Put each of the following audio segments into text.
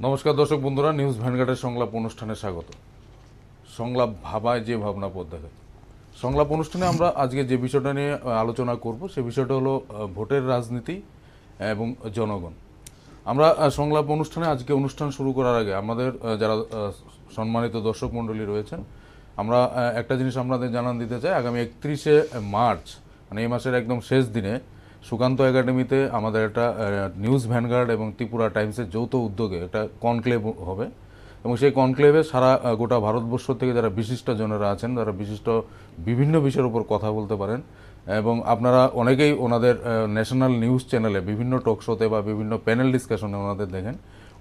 নমস্কার দর্শক বন্ধুরা, নিউজ ভ্যানগার্ডের সংলাপ অনুষ্ঠানে স্বাগত। সংলাপ ভাবায় যে ভাবনা পথ দেখায়। সংলাপ অনুষ্ঠানে আমরা আজকে যে বিষয়টা নিয়ে আলোচনা করব সে বিষয়টা হলো ভোটের রাজনীতি এবং জনগণ। আমরা সংলাপ অনুষ্ঠানে আজকে অনুষ্ঠান শুরু করার আগে আমাদের যারা সম্মানিত দর্শক মণ্ডলী রয়েছেন, আমরা একটা জিনিস আপনাদের জানান দিতে চাই। আগামী 31শে মার্চ মানে এই মাসের একদম শেষ দিনে সুকান্ত একাডেমিতে আমাদের একটা নিউজ ভ্যানগার্ড এবং ত্রিপুরা টাইমসের যৌথ উদ্যোগে একটা কনক্লেভ হবে এবং সেই কনক্লেভে সারা গোটা ভারতবর্ষ থেকে যারা বিশিষ্টজনেরা আছেন, যারা বিশিষ্ট বিভিন্ন বিষয়ের উপর কথা বলতে পারেন এবং আপনারা অনেকেই ওনাদের ন্যাশনাল নিউজ চ্যানেলে বিভিন্ন টক শোতে বা বিভিন্ন প্যানেল ডিসকাশনে ওনাদের দেখেন।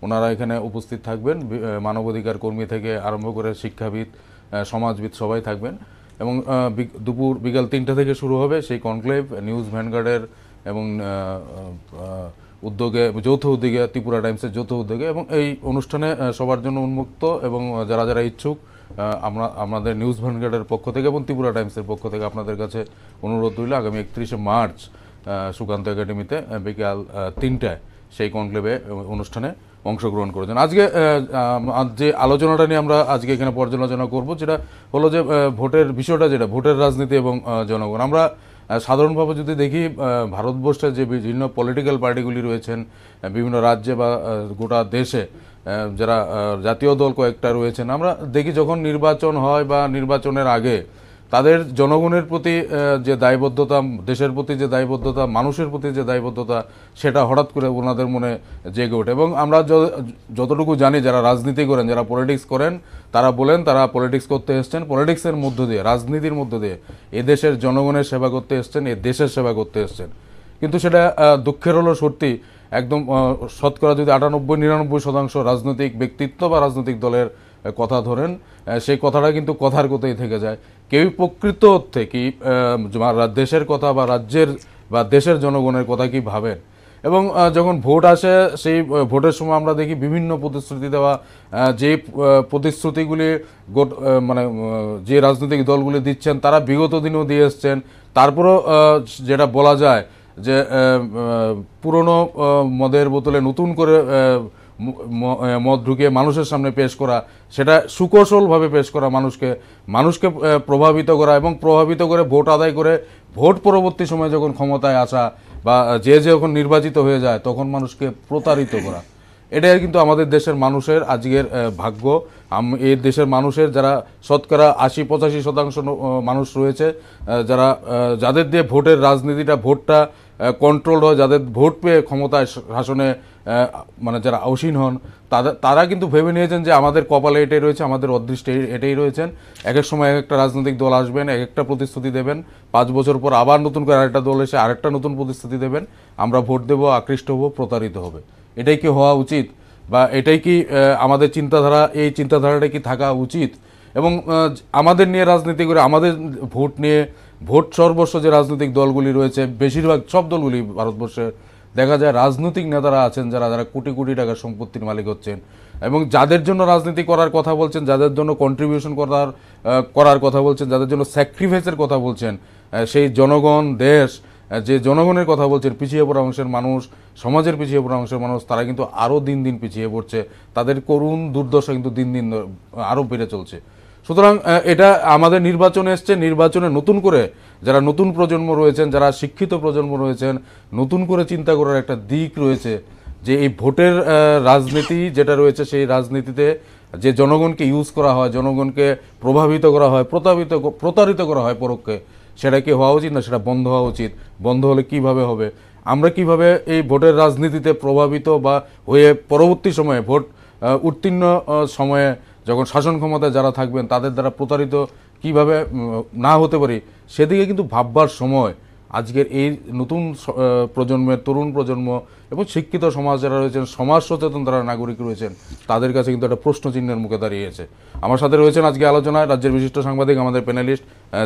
ওনারা এখানে উপস্থিত থাকবেন, মানবাধিকার কর্মী থেকে আরম্ভ করে শিক্ষাবিদ, সমাজবিদ সবাই থাকবেন এবং বিকাল 3টা থেকে শুরু হবে সেই কনক্লেভ নিউজ ভ্যানগার্ডের এবং উদ্যোগে, যৌথ উদ্যোগে, ত্রিপুরা টাইমসের যৌথ উদ্যোগে। এবং এই অনুষ্ঠানে সবার জন্য উন্মুক্ত এবং যারা যারা ইচ্ছুক আমরা আমাদের নিউজ ভ্যানগার্ডের পক্ষ থেকে এবং ত্রিপুরা টাইমসের পক্ষ থেকে আপনাদের কাছে অনুরোধ রইল আগামী 31শে মার্চ সুকান্ত একাডেমিতে বিকাল 3টায় সেই কনক্লেভে অনুষ্ঠানে অংশগ্রহণ করেছেন। আজকে যে আলোচনাটা নিয়ে আমরা আজকে এখানে পর্যালোচনা করব যেটা হলো যে ভোটের বিষয়টা, যেটা ভোটের রাজনীতি এবং জনগণ। আমরা সাধারণভাবে যদি দেখি ভারতবর্ষে যে বিভিন্ন পলিটিক্যাল পার্টিগুলি রয়েছেন বিভিন্ন রাজ্যে বা গোটা দেশে, যারা জাতীয় দল কয়েকটা রয়েছেন, আমরা দেখি যখন নির্বাচন হয় বা নির্বাচনের আগে তাদের জনগণের প্রতি যে দায়বদ্ধতা, দেশের প্রতি যে দায়বদ্ধতা, মানুষের প্রতি যে দায়বদ্ধতা, সেটা হঠাৎ করে ওনাদের মনে জেগে ওঠে। এবং আমরা যতটুকু জানি, যারা রাজনীতি করেন, যারা পলিটিক্স করেন, তারা বলেন তারা পলিটিক্স করতে এসছেন, পলিটিক্সের মধ্য দিয়ে, রাজনীতির মধ্য দিয়ে এদেশের জনগণের সেবা করতে এসছেন, এ দেশের সেবা করতে এসছেন। কিন্তু সেটা দুঃখের হলো সত্যি, একদম শতকরা যদি 98-99% রাজনৈতিক ব্যক্তিত্ব বা রাজনৈতিক দলের কথা ধরেন, সেই কথাটা কিন্তু কথার কথাই থেকে যায়। কেউই প্রকৃত অর্থে কি দেশের কথা বা রাজ্যের বা দেশের জনগণের কথা কি ভাবেন। এবং যখন ভোট আসে, সেই ভোটের সময় আমরা দেখি বিভিন্ন প্রতিশ্রুতি দেওয়া, যে প্রতিশ্রুতিগুলি মানে যে রাজনৈতিক দলগুলি দিচ্ছেন তারা বিগত দিনেও দিয়ে এসছেন। তারপরও যেটা বলা যায় যে পুরনো মদের বোতলে নতুন করে মদ ঢুকিয়ে মানুষের সামনে পেশ করা, সেটা সুকৌশলভাবে পেশ করা, মানুষকে প্রভাবিত করা এবং প্রভাবিত করে ভোট আদায় করে ভোট পরবর্তী সময়ে যখন ক্ষমতায় আসা বা যে যখন নির্বাচিত হয়ে যায় তখন মানুষকে প্রতারিত করা। এটাই কিন্তু আমাদের দেশের মানুষের আজকের ভাগ্য। এই দেশের মানুষের যারা শতকরা 80-85% মানুষ রয়েছে, যাদের দিয়ে ভোটের রাজনীতিটা, ভোটটা কন্ট্রোল হয়, যাদের ভোট পেয়ে ক্ষমতায় শাসনে মানে যারা আসীন হন, তারা কিন্তু ভেবে নিয়েছেন যে আমাদের কপালে এটাই রয়েছে, আমাদের অদৃষ্টে এটাই রয়েছেন। এক এক সময় এক একটা রাজনৈতিক দল আসবেন, এক একটা প্রতিশ্রুতি দেবেন, 5 বছর পর আবার নতুন করে আরেকটা দল এসে আরেকটা নতুন প্রতিশ্রুতি দেবেন, আমরা ভোট দেবো, আকৃষ্ট হব, প্রতারিত হবে। এটাই কি হওয়া উচিত? বা এটাই কি আমাদের চিন্তাধারা? এই চিন্তাধারাটা কি থাকা উচিত? এবং আমাদের নিয়ে রাজনীতি করে, আমাদের ভোট নিয়ে, ভোট সর্বস্ব যে রাজনৈতিক দলগুলি রয়েছে, বেশিরভাগ সব দলগুলি ভারতবর্ষে দেখা যায় রাজনৈতিক নেতারা আছেন যারা কোটি কোটি টাকার সম্পত্তির মালিক হচ্ছেন এবং যাদের জন্য রাজনীতি করার কথা বলছেন, যাদের জন্য কন্ট্রিবিউশন করার কথা বলছেন, যাদের জন্য স্যাক্রিফাইসের কথা বলছেন, সেই জনগণ, দেশ, যে জনগণের কথা বলছেন, পিছিয়ে পড়া অংশের মানুষ, সমাজের পিছিয়ে পড়া অংশের মানুষ, তারা কিন্তু আরও দিন দিন পিছিয়ে পড়ছে। তাদের করুণ দুর্দশা কিন্তু দিন দিন আরও বেড়ে চলছে। সুতরাং এটা আমাদের নির্বাচনে এসছে, নির্বাচনে নতুন করে যারা নতুন প্রজন্ম রয়েছেন, যারা শিক্ষিত প্রজন্ম রয়েছেন, নতুন করে চিন্তা করার একটা দিক রয়েছে যে এই ভোটের রাজনীতি যেটা রয়েছে, সেই রাজনীতিতে যে জনগণকে ইউজ করা হয়, জনগণকে প্রভাবিত করা হয়, প্রতারিত করা হয় পরোক্ষে, সেটা কি হওয়া উচিত না? সেটা বন্ধ হওয়া উচিত। বন্ধ হলে কিভাবে হবে? আমরা কিভাবে এই ভোটের রাজনীতিতে প্রভাবিত বা হয়ে পরবর্তী সময়ে ভোট উত্তীর্ণ সময়ে যখন শাসন ক্ষমতায় যারা থাকবেন তাদের দ্বারা প্রতারিত কিভাবে না হতে পারি, সেদিকে কিন্তু ভাববার সময় আজকের এই নতুন প্রজন্মের, তরুণ প্রজন্ম এবং শিক্ষিত সমাজ যারা রয়েছেন, সমাজ সচেতন যারা নাগরিক রয়েছেন, তাদের কাছে কিন্তু একটা প্রশ্নচিহ্নের মুখে দাঁড়িয়েছে। আমার সাথে রয়েছেন আজকে আলোচনায় রাজ্যের বিশিষ্ট সাংবাদিক, আমাদের প্যানেলিস্ট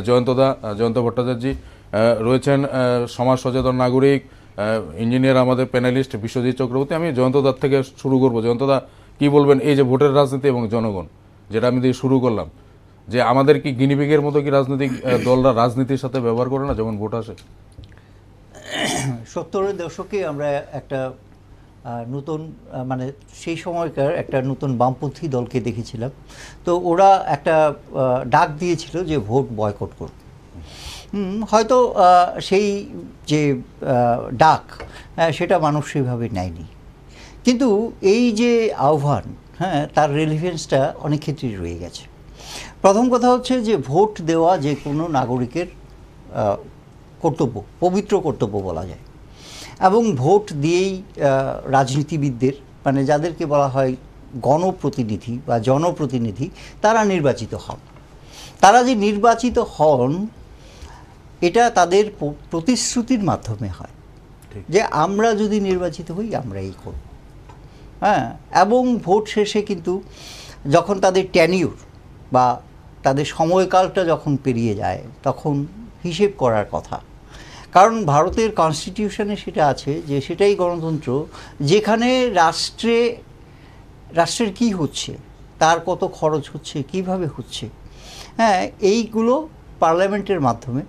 জয়ন্ত ভট্টাচার্য, রয়েছেন সমাজ সচেতন নাগরিক, ইঞ্জিনিয়ার, আমাদের প্যানেলিস্ট বিশ্বজিৎ চক্রবর্তী। আমি জয়ন্তদার থেকে শুরু করব। জয়ন্তদা, কি বলবেন এই যে ভোটের রাজনীতি এবং জনগণ, যেটা আমি দিয়ে শুরু করলাম, যে আমাদের কি গিনিপিগের মতো কি রাজনৈতিক দলরা রাজনীতির সাথে ব্যবহার করে না যখন ভোট আসে? 70-এর দশকে আমরা একটা নতুন মানে সেই সময়কার একটা নতুন বামপন্থী দলকে দেখেছিলাম। তো ওরা একটা ডাক দিয়েছিল যে ভোট বয়কট করুন। হয়তো সেই যে ডাক সেটা মানুষ সেভাবে নেয়নি, কিন্তু এই যে আহ্বান, হ্যাঁ, তার রেলিভেন্সটা অনেক ক্ষেত্রেই রয়ে গেছে। প্রথম কথা হচ্ছে যে ভোট দেওয়া যে কোনো নাগরিকের কর্তব্য, পবিত্র কর্তব্য বলা যায়, এবং ভোট দিয়েই রাজনীতিবিদদের, মানে যাদেরকে বলা হয় গণপ্রতিনিধি বা জনপ্রতিনিধি, তারা নির্বাচিত হন। তারা যে নির্বাচিত হন এটা তাদের প্রতিশ্রুতির মাধ্যমে হয় যে আমরা যদি নির্বাচিত হই আমরা এই করব, হ্যাঁ। এবং ভোট শেষে কিন্তু যখন তাদের ট্যানিউর বা তাদের সময়কালটা যখন পেরিয়ে যায় তখন হিসেব করার কথা। কারণ ভারতের কনস্টিটিউশনে সেটা আছে যে সেটাই গণতন্ত্র যেখানে রাষ্ট্রের কি হচ্ছে, তার কত খরচ হচ্ছে, কিভাবে হচ্ছে, হ্যাঁ, এইগুলো পার্লামেন্টের মাধ্যমে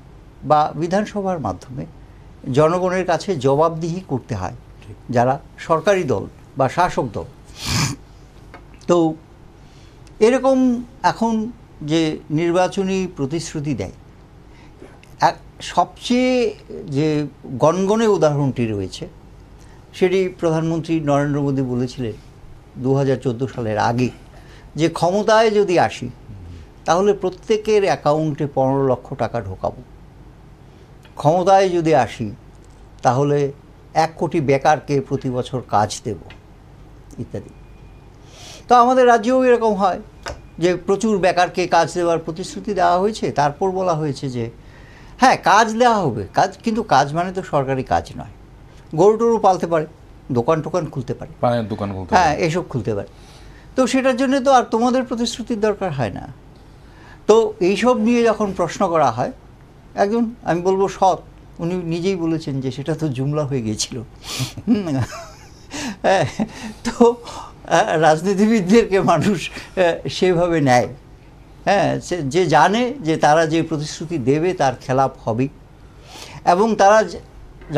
বা বিধানসভার মাধ্যমে জনগণের কাছে জবাবদিহি করতে হয় যারা সরকারি দল বা শাসক দল। তো এরকম এখন যে নির্বাচনী প্রতিশ্রুতি দেয়, সবচেয়ে যে গণগণে উদাহরণটি রয়েছে সেটি প্রধানমন্ত্রী নরেন্দ্র মোদী বলেছিলেন 2014 সালের আগে যে ক্ষমতায় যদি আসি তাহলে প্রত্যেকের অ্যাকাউন্টে 15 লক্ষ টাকা ঢোকাবো, ক্ষমতায় যদি আসি তাহলে 1 কোটি বেকারকে প্রতি বছর কাজ দেব, ইত্যাদি। তো আমাদের রাজ্যেও এরকম হয় যে প্রচুর বেকারকে কাজ দেওয়ার প্রতিশ্রুতি দেওয়া হয়েছে, তারপর বলা হয়েছে যে হ্যাঁ কাজ দেওয়া হবে, কাজ, কিন্তু কাজ মানে তো সরকারি কাজ নয়, গরু টরু পালতে পারে, দোকান টোকান খুলতে পারে, পানের দোকান খুলতে হ্যাঁ, এসব খুলতে পারে। তো সেটার জন্য তো আর তোমাদের প্রতিশ্রুতির দরকার হয় না। তো এইসব নিয়ে যখন প্রশ্ন করা হয়, একজন, আমি বলবো সৎ, উনি নিজেই বলেছেন যে সেটা তো জুমলা হয়ে গিয়েছিল। তো রাজনীতিবিদদেরকে মানুষ সেভাবে নেয়, হ্যাঁ, যে জানে যে তারা যে প্রতিশ্রুতি দেবে তার খেলাপ হবেই, এবং তারা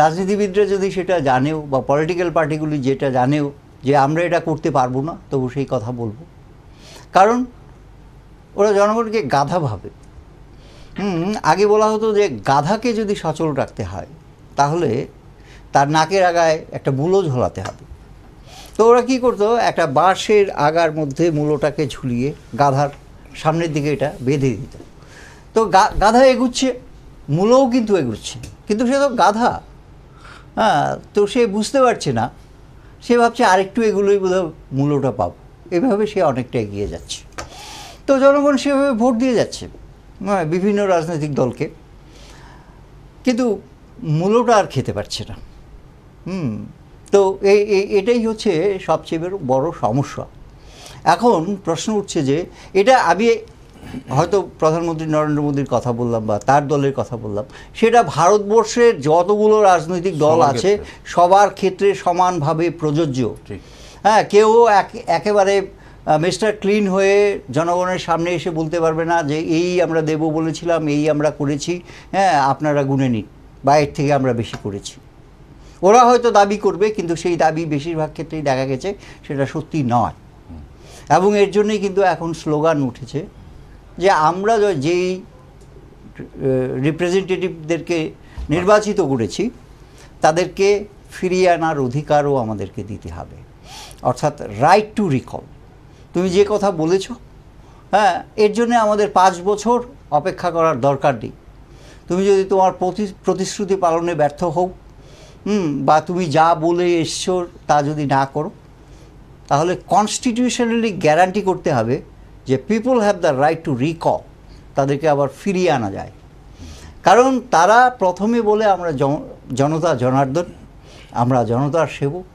রাজনীতিবিদরা যদি সেটা জানেও বা পলিটিক্যাল পার্টিগুলি যেটা জানেও যে আমরা এটা করতে পারবো না, তবু সেই কথা বলবো, কারণ ওরা জনগণকে গাধা ভাবে। আগে বলা হতো যে গাধাকে যদি সচল রাখতে হয় তাহলে তার নাকের আগায় একটা মূলো ঝোলাতে হবে। তো ওরা কী করতো, একটা বাঁশের আগার মধ্যে মূলোটাকে ঝুলিয়ে গাধার সামনের দিকে এটা বেঁধে দিত। তো গাধা এগুচ্ছে, মূলও কিন্তু এগুচ্ছে, কিন্তু সে তো গাধা, হ্যাঁ। তো সে বুঝতে পারছে না, সে ভাবছে আরেকটু এগুলোই বোধহয় মূলোটা পাবো, এভাবে সে অনেকটা এগিয়ে যাচ্ছে। তো জনগণ সেভাবে ভোট দিয়ে যাচ্ছে বিভিন্ন রাজনৈতিক দলকে, কিন্তু মূলোটা আর খেতে পারছে না। তো এটাই হচ্ছে সবচেয়ে বড় সমস্যা। এখন প্রশ্ন উঠছে যে এটা আমি হয়তো প্রধানমন্ত্রী নরেন্দ্র মোদীর কথা বললাম বা তার দলের কথা বললাম, সেটা ভারতবর্ষের যতগুলো রাজনৈতিক দল আছে সবার ক্ষেত্রে সমানভাবে প্রযোজ্য। হ্যাঁ, কেউ একেবারে মিস্টার ক্লিন হয়ে জনগণের সামনে এসে বলতে পারবে না যে এই আমরা দেব বলেছিলাম, এই আমরা করেছি, হ্যাঁ আপনারা গুনে নিন, বা এর থেকে আমরা বেশি করেছি। ওরা হয়তো দাবি করবে, কিন্তু সেই দাবি বেশিরভাগ ক্ষেত্রেই দেখা গেছে সেটা সত্যি নয়। এবং এর জন্যই কিন্তু এখন স্লোগান উঠেছে যে আমরা যেই রিপ্রেজেন্টেটিভদেরকে নির্বাচিত করেছি তাদেরকে ফিরিয়ে আনার অধিকারও আমাদেরকে দিতে হবে, অর্থাৎ রাইট টু রিকল। তুমি যে কথা বলেছ, হ্যাঁ, এর জন্য আমাদের 5 বছর অপেক্ষা করার দরকার নেই। তুমি যদি তোমার প্রতিশ্রুতি পালনে ব্যর্থ হও, বা তুমি যা বলে এসছো তা যদি না করো, তাহলে কনস্টিটিউশনালি গ্যারান্টি করতে হবে যে people have the right two recall, তাদেরকে আবার ফিরিয়ে আনা যায়। কারণ তারা প্রথমে বলে আমরা জনতা জনার্দন, আমরা জনতার সেবক,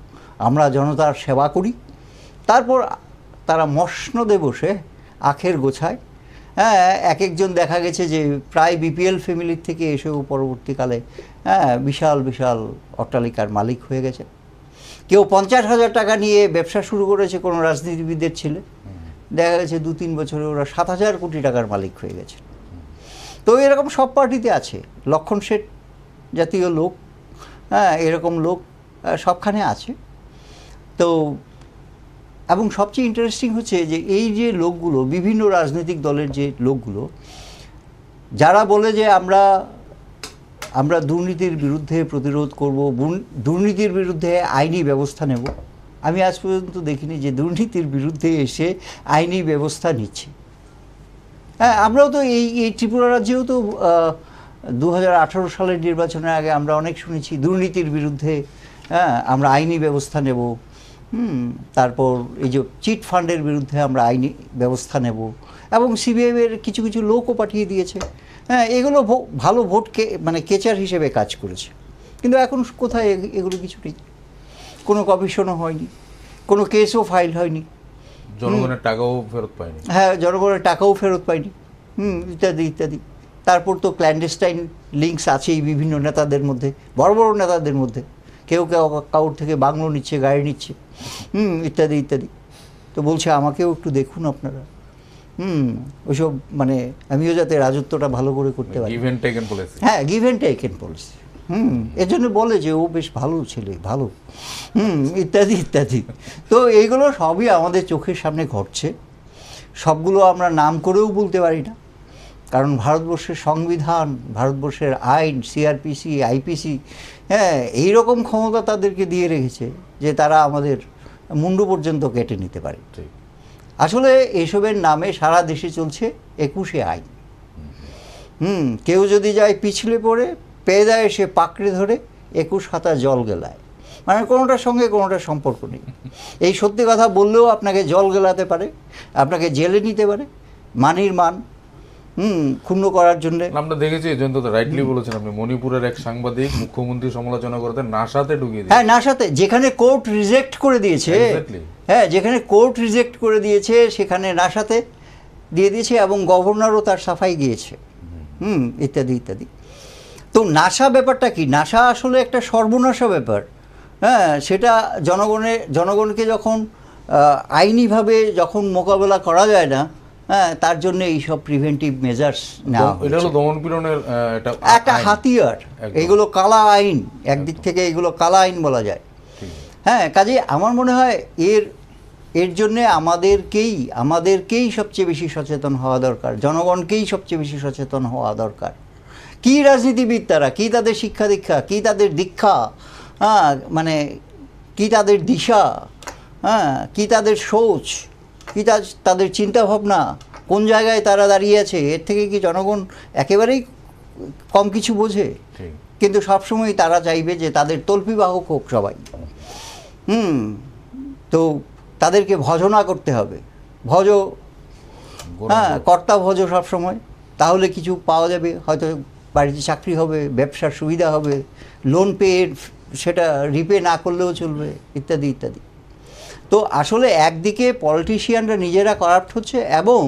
আমরা জনতার সেবা করি, তারপর তারা মসনদে বসে আখের গোছায়। হ্যাঁ, এক একজন দেখা গেছে যে প্রায় বিপিএল ফ্যামিলির থেকে এসেও পরবর্তীকালে বিশাল বিশাল অট্টালিকার মালিক হয়ে গেছে। কেউ 50,000 টাকা নিয়ে ব্যবসা শুরু করেছে কোনো রাজনীতিবিদের ছেলে, দেখা গেছে 2-3 বছরে ওরা 7,000 কোটি টাকার মালিক হয়ে গেছে। তো এরকম সব পার্টিতে আছে, লক্ষণ শেঠ জাতীয় লোক, হ্যাঁ, এরকম লোক সবখানে আছে। তো এবং সবচেয়ে ইন্টারেস্টিং হচ্ছে যে এই যে লোকগুলো, বিভিন্ন রাজনৈতিক দলের যে লোকগুলো যারা বলে যে আমরা দুর্নীতির বিরুদ্ধে প্রতিরোধ করব, দুর্নীতির বিরুদ্ধে আইনি ব্যবস্থা নেব, আমি আজ পর্যন্ত দেখিনি যে দুর্নীতির বিরুদ্ধে এসে আইনি ব্যবস্থা নিচ্ছে। হ্যাঁ, আমরাও তো এই ত্রিপুরা রাজ্যেও তো 2018 সালের নির্বাচনের আগে আমরা অনেক শুনেছি দুর্নীতির বিরুদ্ধে আমরা আইনি ব্যবস্থা নেব, তারপর এই যে চিট ফান্ডের বিরুদ্ধে আমরা আইনি ব্যবস্থা নেব, এবং সিবিআইয়ের কিছু কিছু লোকও পাঠিয়ে দিয়েছে। হ্যাঁ, এগুলো ভালো ভোটকে মানে কেচার হিসেবে কাজ করেছে। কিন্তু এখন কোথায় এগুলো কিছু নেই, কোনো কমিশনও হয়নি, কোনো কেসও ফাইল হয়নি, জনগণের টাকাও ফেরত পায়নি। হ্যাঁ, জনগণের টাকাও ফেরত পায়নি, ইত্যাদি ইত্যাদি। তারপর তো ক্ল্যান্ডেস্টাইন লিঙ্কস আছেই বিভিন্ন নেতাদের মধ্যে, বড় বড় নেতাদের মধ্যে, কেউ কেউ কাউর থেকে বাংলো নিচ্ছে, গাড়ি নিচ্ছে, ইত্যাদি ইত্যাদি। তো বলছে আমাকেও একটু দেখুন আপনারা, ওইসব মানে আমিও যাতে রাজত্বটা ভালো করে করতে পারি। Give and taken policy. হ্যাঁ, গিভ এন্ড টেকেন পলিসি। এর জন্য বলে যে ও বেশ ভালো ছেলে, ভালো, ইত্যাদি ইত্যাদি। তো এইগুলো সবই আমাদের চোখের সামনে ঘটছে, সবগুলো আমরা নাম করেও বলতে পারি না, কারণ ভারতবর্ষের সংবিধান, ভারতবর্ষের আইন, সিআরপিসি, আইপিসি, হ্যাঁ, এইরকম ক্ষমতা তাদেরকে দিয়ে রেখেছে যে তারা আমাদের মুন্ডু পর্যন্ত কেটে নিতে পারে। আসলে এসবের নামে সারা দেশে চলছে 21শে আইন। কেউ যদি যায় পিছলে পড়ে, পেয়ে দেয় সে পাকড়ে ধরে 21 হাতা জল গেলায়, মানে কোনোটার সঙ্গে কোনোটার সম্পর্ক নেই। এই সত্যি কথা বললেও আপনাকে জল গেলাতে পারে, আপনাকে জেলে নিতে পারে, মানির মান ক্ষুণ্ণ করার জন্য। আমরা দেখেছি জয়ন্ত রাইটলি বলেছেন আপনি, মণিপুরের এক সাংবাদিক মুখ্যমন্ত্রী সমালোচনা করতে নাসাতে ঢুকিয়ে দিয়েছে। হ্যাঁ, নাসাতে, যেখানে কোর্ট রিজেক্ট করে দিয়েছে, হ্যাঁ, যেখানে কোর্ট রিজেক্ট করে দিয়েছে সেখানে নাসাতে দিয়ে দিয়েছে, এবং গভর্নরও তার সাফাই গিয়েছে, ইত্যাদি ইত্যাদি। তো নাসা ব্যাপারটা কি? নাসা আসলে একটা সর্বনাশা ব্যাপার। হ্যাঁ, সেটা জনগণকে যখন আইনিভাবে যখন মোকাবেলা করা যায় না, হ্যাঁ, তার জন্য এইসব প্রিভেন্টিভ মেজার্স নেওয়া এটা হলো দমনপীড়নের একটা হাতিয়ার। এগুলো কালা আইন, একদিক থেকে এগুলো কালা আইন বলা যায়। হ্যাঁ, কাজে আমার মনে হয় এর জন্যে আমাদেরকেই সবচেয়ে বেশি সচেতন হওয়া দরকার, জনগণকেই সবচেয়ে বেশি সচেতন হওয়া দরকার। কী রাজনীতিবিদ তারা, কী তাদের শিক্ষা দীক্ষা, কী তাদের দীক্ষা, হ্যাঁ, মানে কী তাদের দিশা, হ্যাঁ, কী তাদের সোচ, কী তাদের চিন্তাভাবনা, কোন জায়গায় তারা দাঁড়িয়ে আছে, এর থেকে কি জনগণ একেবারেই কম কিছু বোঝে? কিন্তু সবসময় তারা চাইবে যে তাদের তল্পিবাহক হোক সবাই। তো তাদেরকে ভজনা করতে হবে, হ্যাঁ, কর্তা ভজ সবসময়, তাহলে কিছু পাওয়া যাবে, হয়তো বাড়িতে চাকরি হবে, ব্যবসার সুবিধা হবে, লোন পেয়ে সেটা রিপে না করলেও চলবে, ইত্যাদি ইত্যাদি। তো আসলে একদিকে পলিটিশিয়ানরা নিজেরা করাপ্ট হচ্ছে, এবং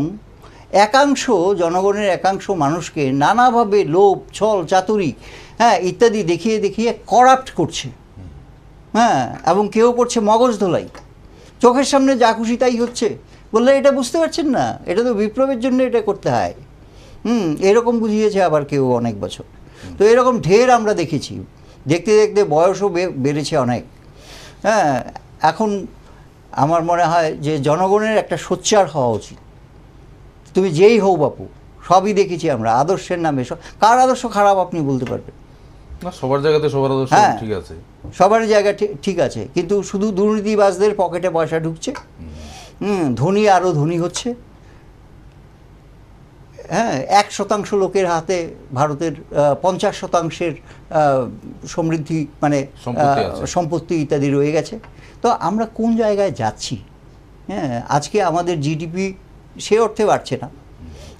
জনগণের একাংশ মানুষকে নানাভাবে লোভ, ছল, চাতুরি, হ্যাঁ, ইত্যাদি দেখিয়ে দেখিয়ে করাপ্ট করছে। হ্যাঁ, এবং কেউ করছে মগজ ধোলাই, চোখের সামনে যা খুশি তাই হচ্ছে, বললে এটা বুঝতে পারছেন না, এটা তো বিপ্লবের জন্য এটা করতে হয়, এরকম বুঝিয়েছে আবার কেউ অনেক বছর। তো এরকম ঢের আমরা দেখেছি, দেখতে দেখতে বয়সও বেড়েছে অনেক। হ্যাঁ, এখন আমার মনে হয় যে জনগণের একটা সোচ্চার হওয়া উচিত। তুমি যেই হও বাপু, সবই দেখেছি আমরা আদর্শের নামে। কার আদর্শ খারাপ আপনি বলতে পারবেন না? সবার জায়গাতে সবার আদর্শ ঠিক আছে, সবার জায়গা ঠিক আছে, কিন্তু শুধু দুর্নীতিবাজদের পকেটে পয়সা ঢুকছে, ধনী আরও ধনী হচ্ছে। হ্যাঁ, 1% লোকের হাতে ভারতের 50%-এর সমৃদ্ধি, মানে সম্পত্তি ইত্যাদি রয়ে গেছে। তো আমরা কোন জায়গায় যাচ্ছি? হ্যাঁ, আজকে আমাদের জিডিপি সে অর্থে বাড়ছে না।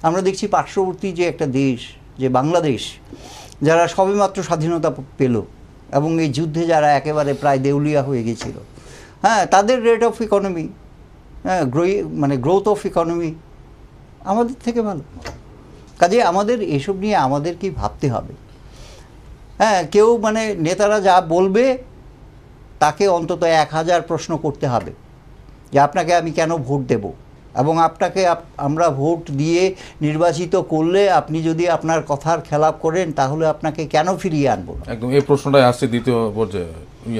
আমরা দেখছি পার্শ্ববর্তী যে একটা দেশ, যে বাংলাদেশ, যারা সবেমাত্র স্বাধীনতা পেল, এবং এই যুদ্ধে যারা একেবারে প্রায় দেউলিয়া হয়ে গেছিল, হ্যাঁ, তাদের রেট অফ ইকোনমি, হ্যাঁ, মানে গ্রোথ অফ ইকোনমি আমাদের থেকে ভালো। কাজে আমাদের এসব নিয়ে আমাদেরকেই ভাবতে হবে। হ্যাঁ, কেউ মানে নেতারা যা বলবে তাকে অন্তত 1000 প্রশ্ন করতে হবে যে আপনাকে আমি কেন ভোট দেব, এবং আপনাকে আমরা ভোট দিয়ে নির্বাচিত করলে আপনি যদি আপনার কথার খেলাপ করেন তাহলে আপনাকে কেন ফিরিয়ে আনবো। একদম এই প্রশ্নটাই আসছে দ্বিতীয় পর্যায়ে।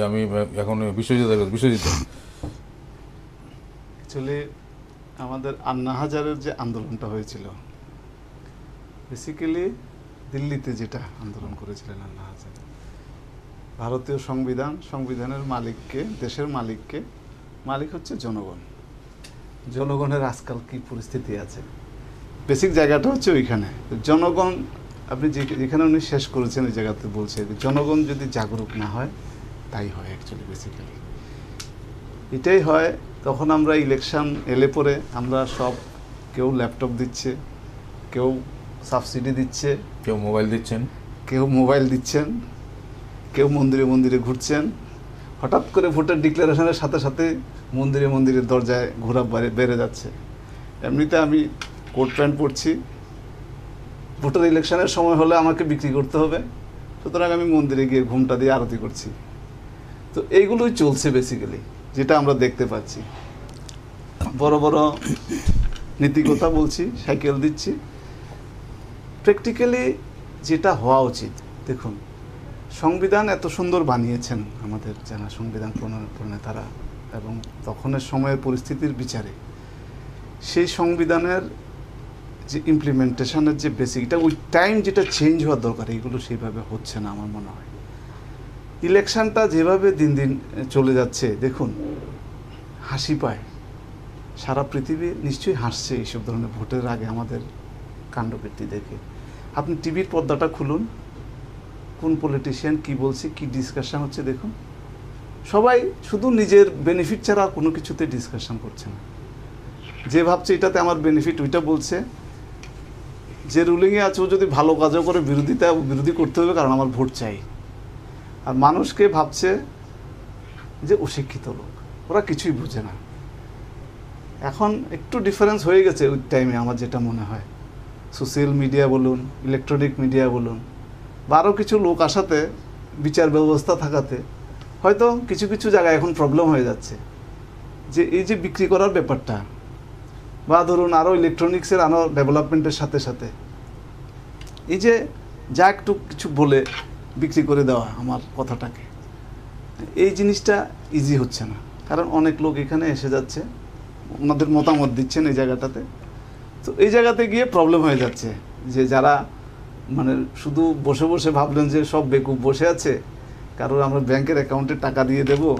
আমি এখন বিশ্বজিৎ অ্যাকচুয়ালি আমাদের আন্না হাজারের যে আন্দোলনটা হয়েছিল, বেসিক্যালি দিল্লিতে যেটা আন্দোলন করেছিলেন আন্না হাজার, ভারতীয় সংবিধানের মালিককে, দেশের মালিককে, মালিক হচ্ছে জনগণ। জনগণের আজকাল কি পরিস্থিতি আছে, বেসিক জায়গাটা হচ্ছে ওইখানে। জনগণ, আপনি যেখানে উনি শেষ করেছেন ওই জায়গাতে বলছে জনগণ যদি জাগরুক না হয়, তাই হয় অ্যাকচুয়ালি বেসিক্যালি এটাই হয়। তখন আমরা ইলেকশন এলে পরে আমরা সব, কেউ ল্যাপটপ দিচ্ছে, কেউ সাবসিডি দিচ্ছে, কেউ মোবাইল দিচ্ছেন, কেউ মন্দিরে মন্দিরে ঘুরছেন। হঠাৎ করে ভোটের ডিক্লারেশনের সাথে সাথে মন্দিরের দরজায় ঘোরা বেড়ে যাচ্ছে। এমনিতে আমি কোট প্যান্ট পরছি, ভোটের ইলেকশনের সময় হলে আমাকে বিক্রি করতে হবে, সুতরাং আমি মন্দিরে গিয়ে ঘুমটা দিয়ে আরতি করছি। তো এইগুলোই চলছে বেসিক্যালি, যেটা আমরা দেখতে পাচ্ছি। বড় বড় নীতিকথা বলছি, সাইকেল দিচ্ছি। প্র্যাকটিক্যালি যেটা হওয়া উচিত, দেখুন সংবিধান এত সুন্দর বানিয়েছেন আমাদের যারা সংবিধান প্রণেতারা, এবং তখনের সময়ের পরিস্থিতির বিচারে সেই সংবিধানের যে ইমপ্লিমেন্টেশনের যে বেসিকটা, ওই টাইম যেটা চেঞ্জ হওয়ার দরকার, এইগুলো সেইভাবে হচ্ছে না আমার মনে হয়। ইলেকশনটা যেভাবে দিন দিন চলে যাচ্ছে, দেখুন হাসি পায়, সারা পৃথিবী নিশ্চয়ই হাসছে এইসব ধরনের ভোটের আগে আমাদের কাণ্ডকীর্তি দেখে। আপনি টিভির পর্দাটা খুলুন, কোন পলিটিশিয়ান কি বলছে, কি ডিসকাশন হচ্ছে দেখুন। সবাই শুধু নিজের বেনিফিট ছাড়া আর কোনো কিছুতে ডিসকাশন করছে না। যে ভাবছে এটাতে আমার বেনিফিট, ওইটা বলছে। যে রুলিংয়ে আছে ও যদি ভালো কাজও করে বিরোধী করতে হবে, কারণ আমার ভোট চাই। আর মানুষকে ভাবছে যে অশিক্ষিত লোক, ওরা কিছুই বুঝে না। এখন একটু ডিফারেন্স হয়ে গেছে ওই টাইমে আমার যেটা মনে হয়। সোশ্যাল মিডিয়া বলুন, ইলেকট্রনিক মিডিয়া বলুন, বা আরও কিছু লোক আসাতে, বিচার ব্যবস্থা থাকাতে হয়তো কিছু কিছু জায়গায় এখন প্রবলেম হয়ে যাচ্ছে। যে এই যে বিক্রি করার ব্যাপারটা, বা ধরুন আরও ইলেকট্রনিক্সের আরও ডেভেলপমেন্টের সাথে সাথে এই যে যা একটু কিছু বলে বিক্রি করে দেওয়া আমার কথাটাকে, এই জিনিসটা ইজি হচ্ছে না। কারণ অনেক লোক এখানে এসে যাচ্ছে, ওনাদের মতামত দিচ্ছেন এই জায়গাটাতে। তো এই জায়গাতে গিয়ে প্রবলেম হয়ে যাচ্ছে যে যারা মানে শুধু বসে বসে ভাবলেন যে সব বেকুব বসে আছে, কারণ আমরা ব্যাংকের অ্যাকাউন্টে টাকা দিয়ে দেবো,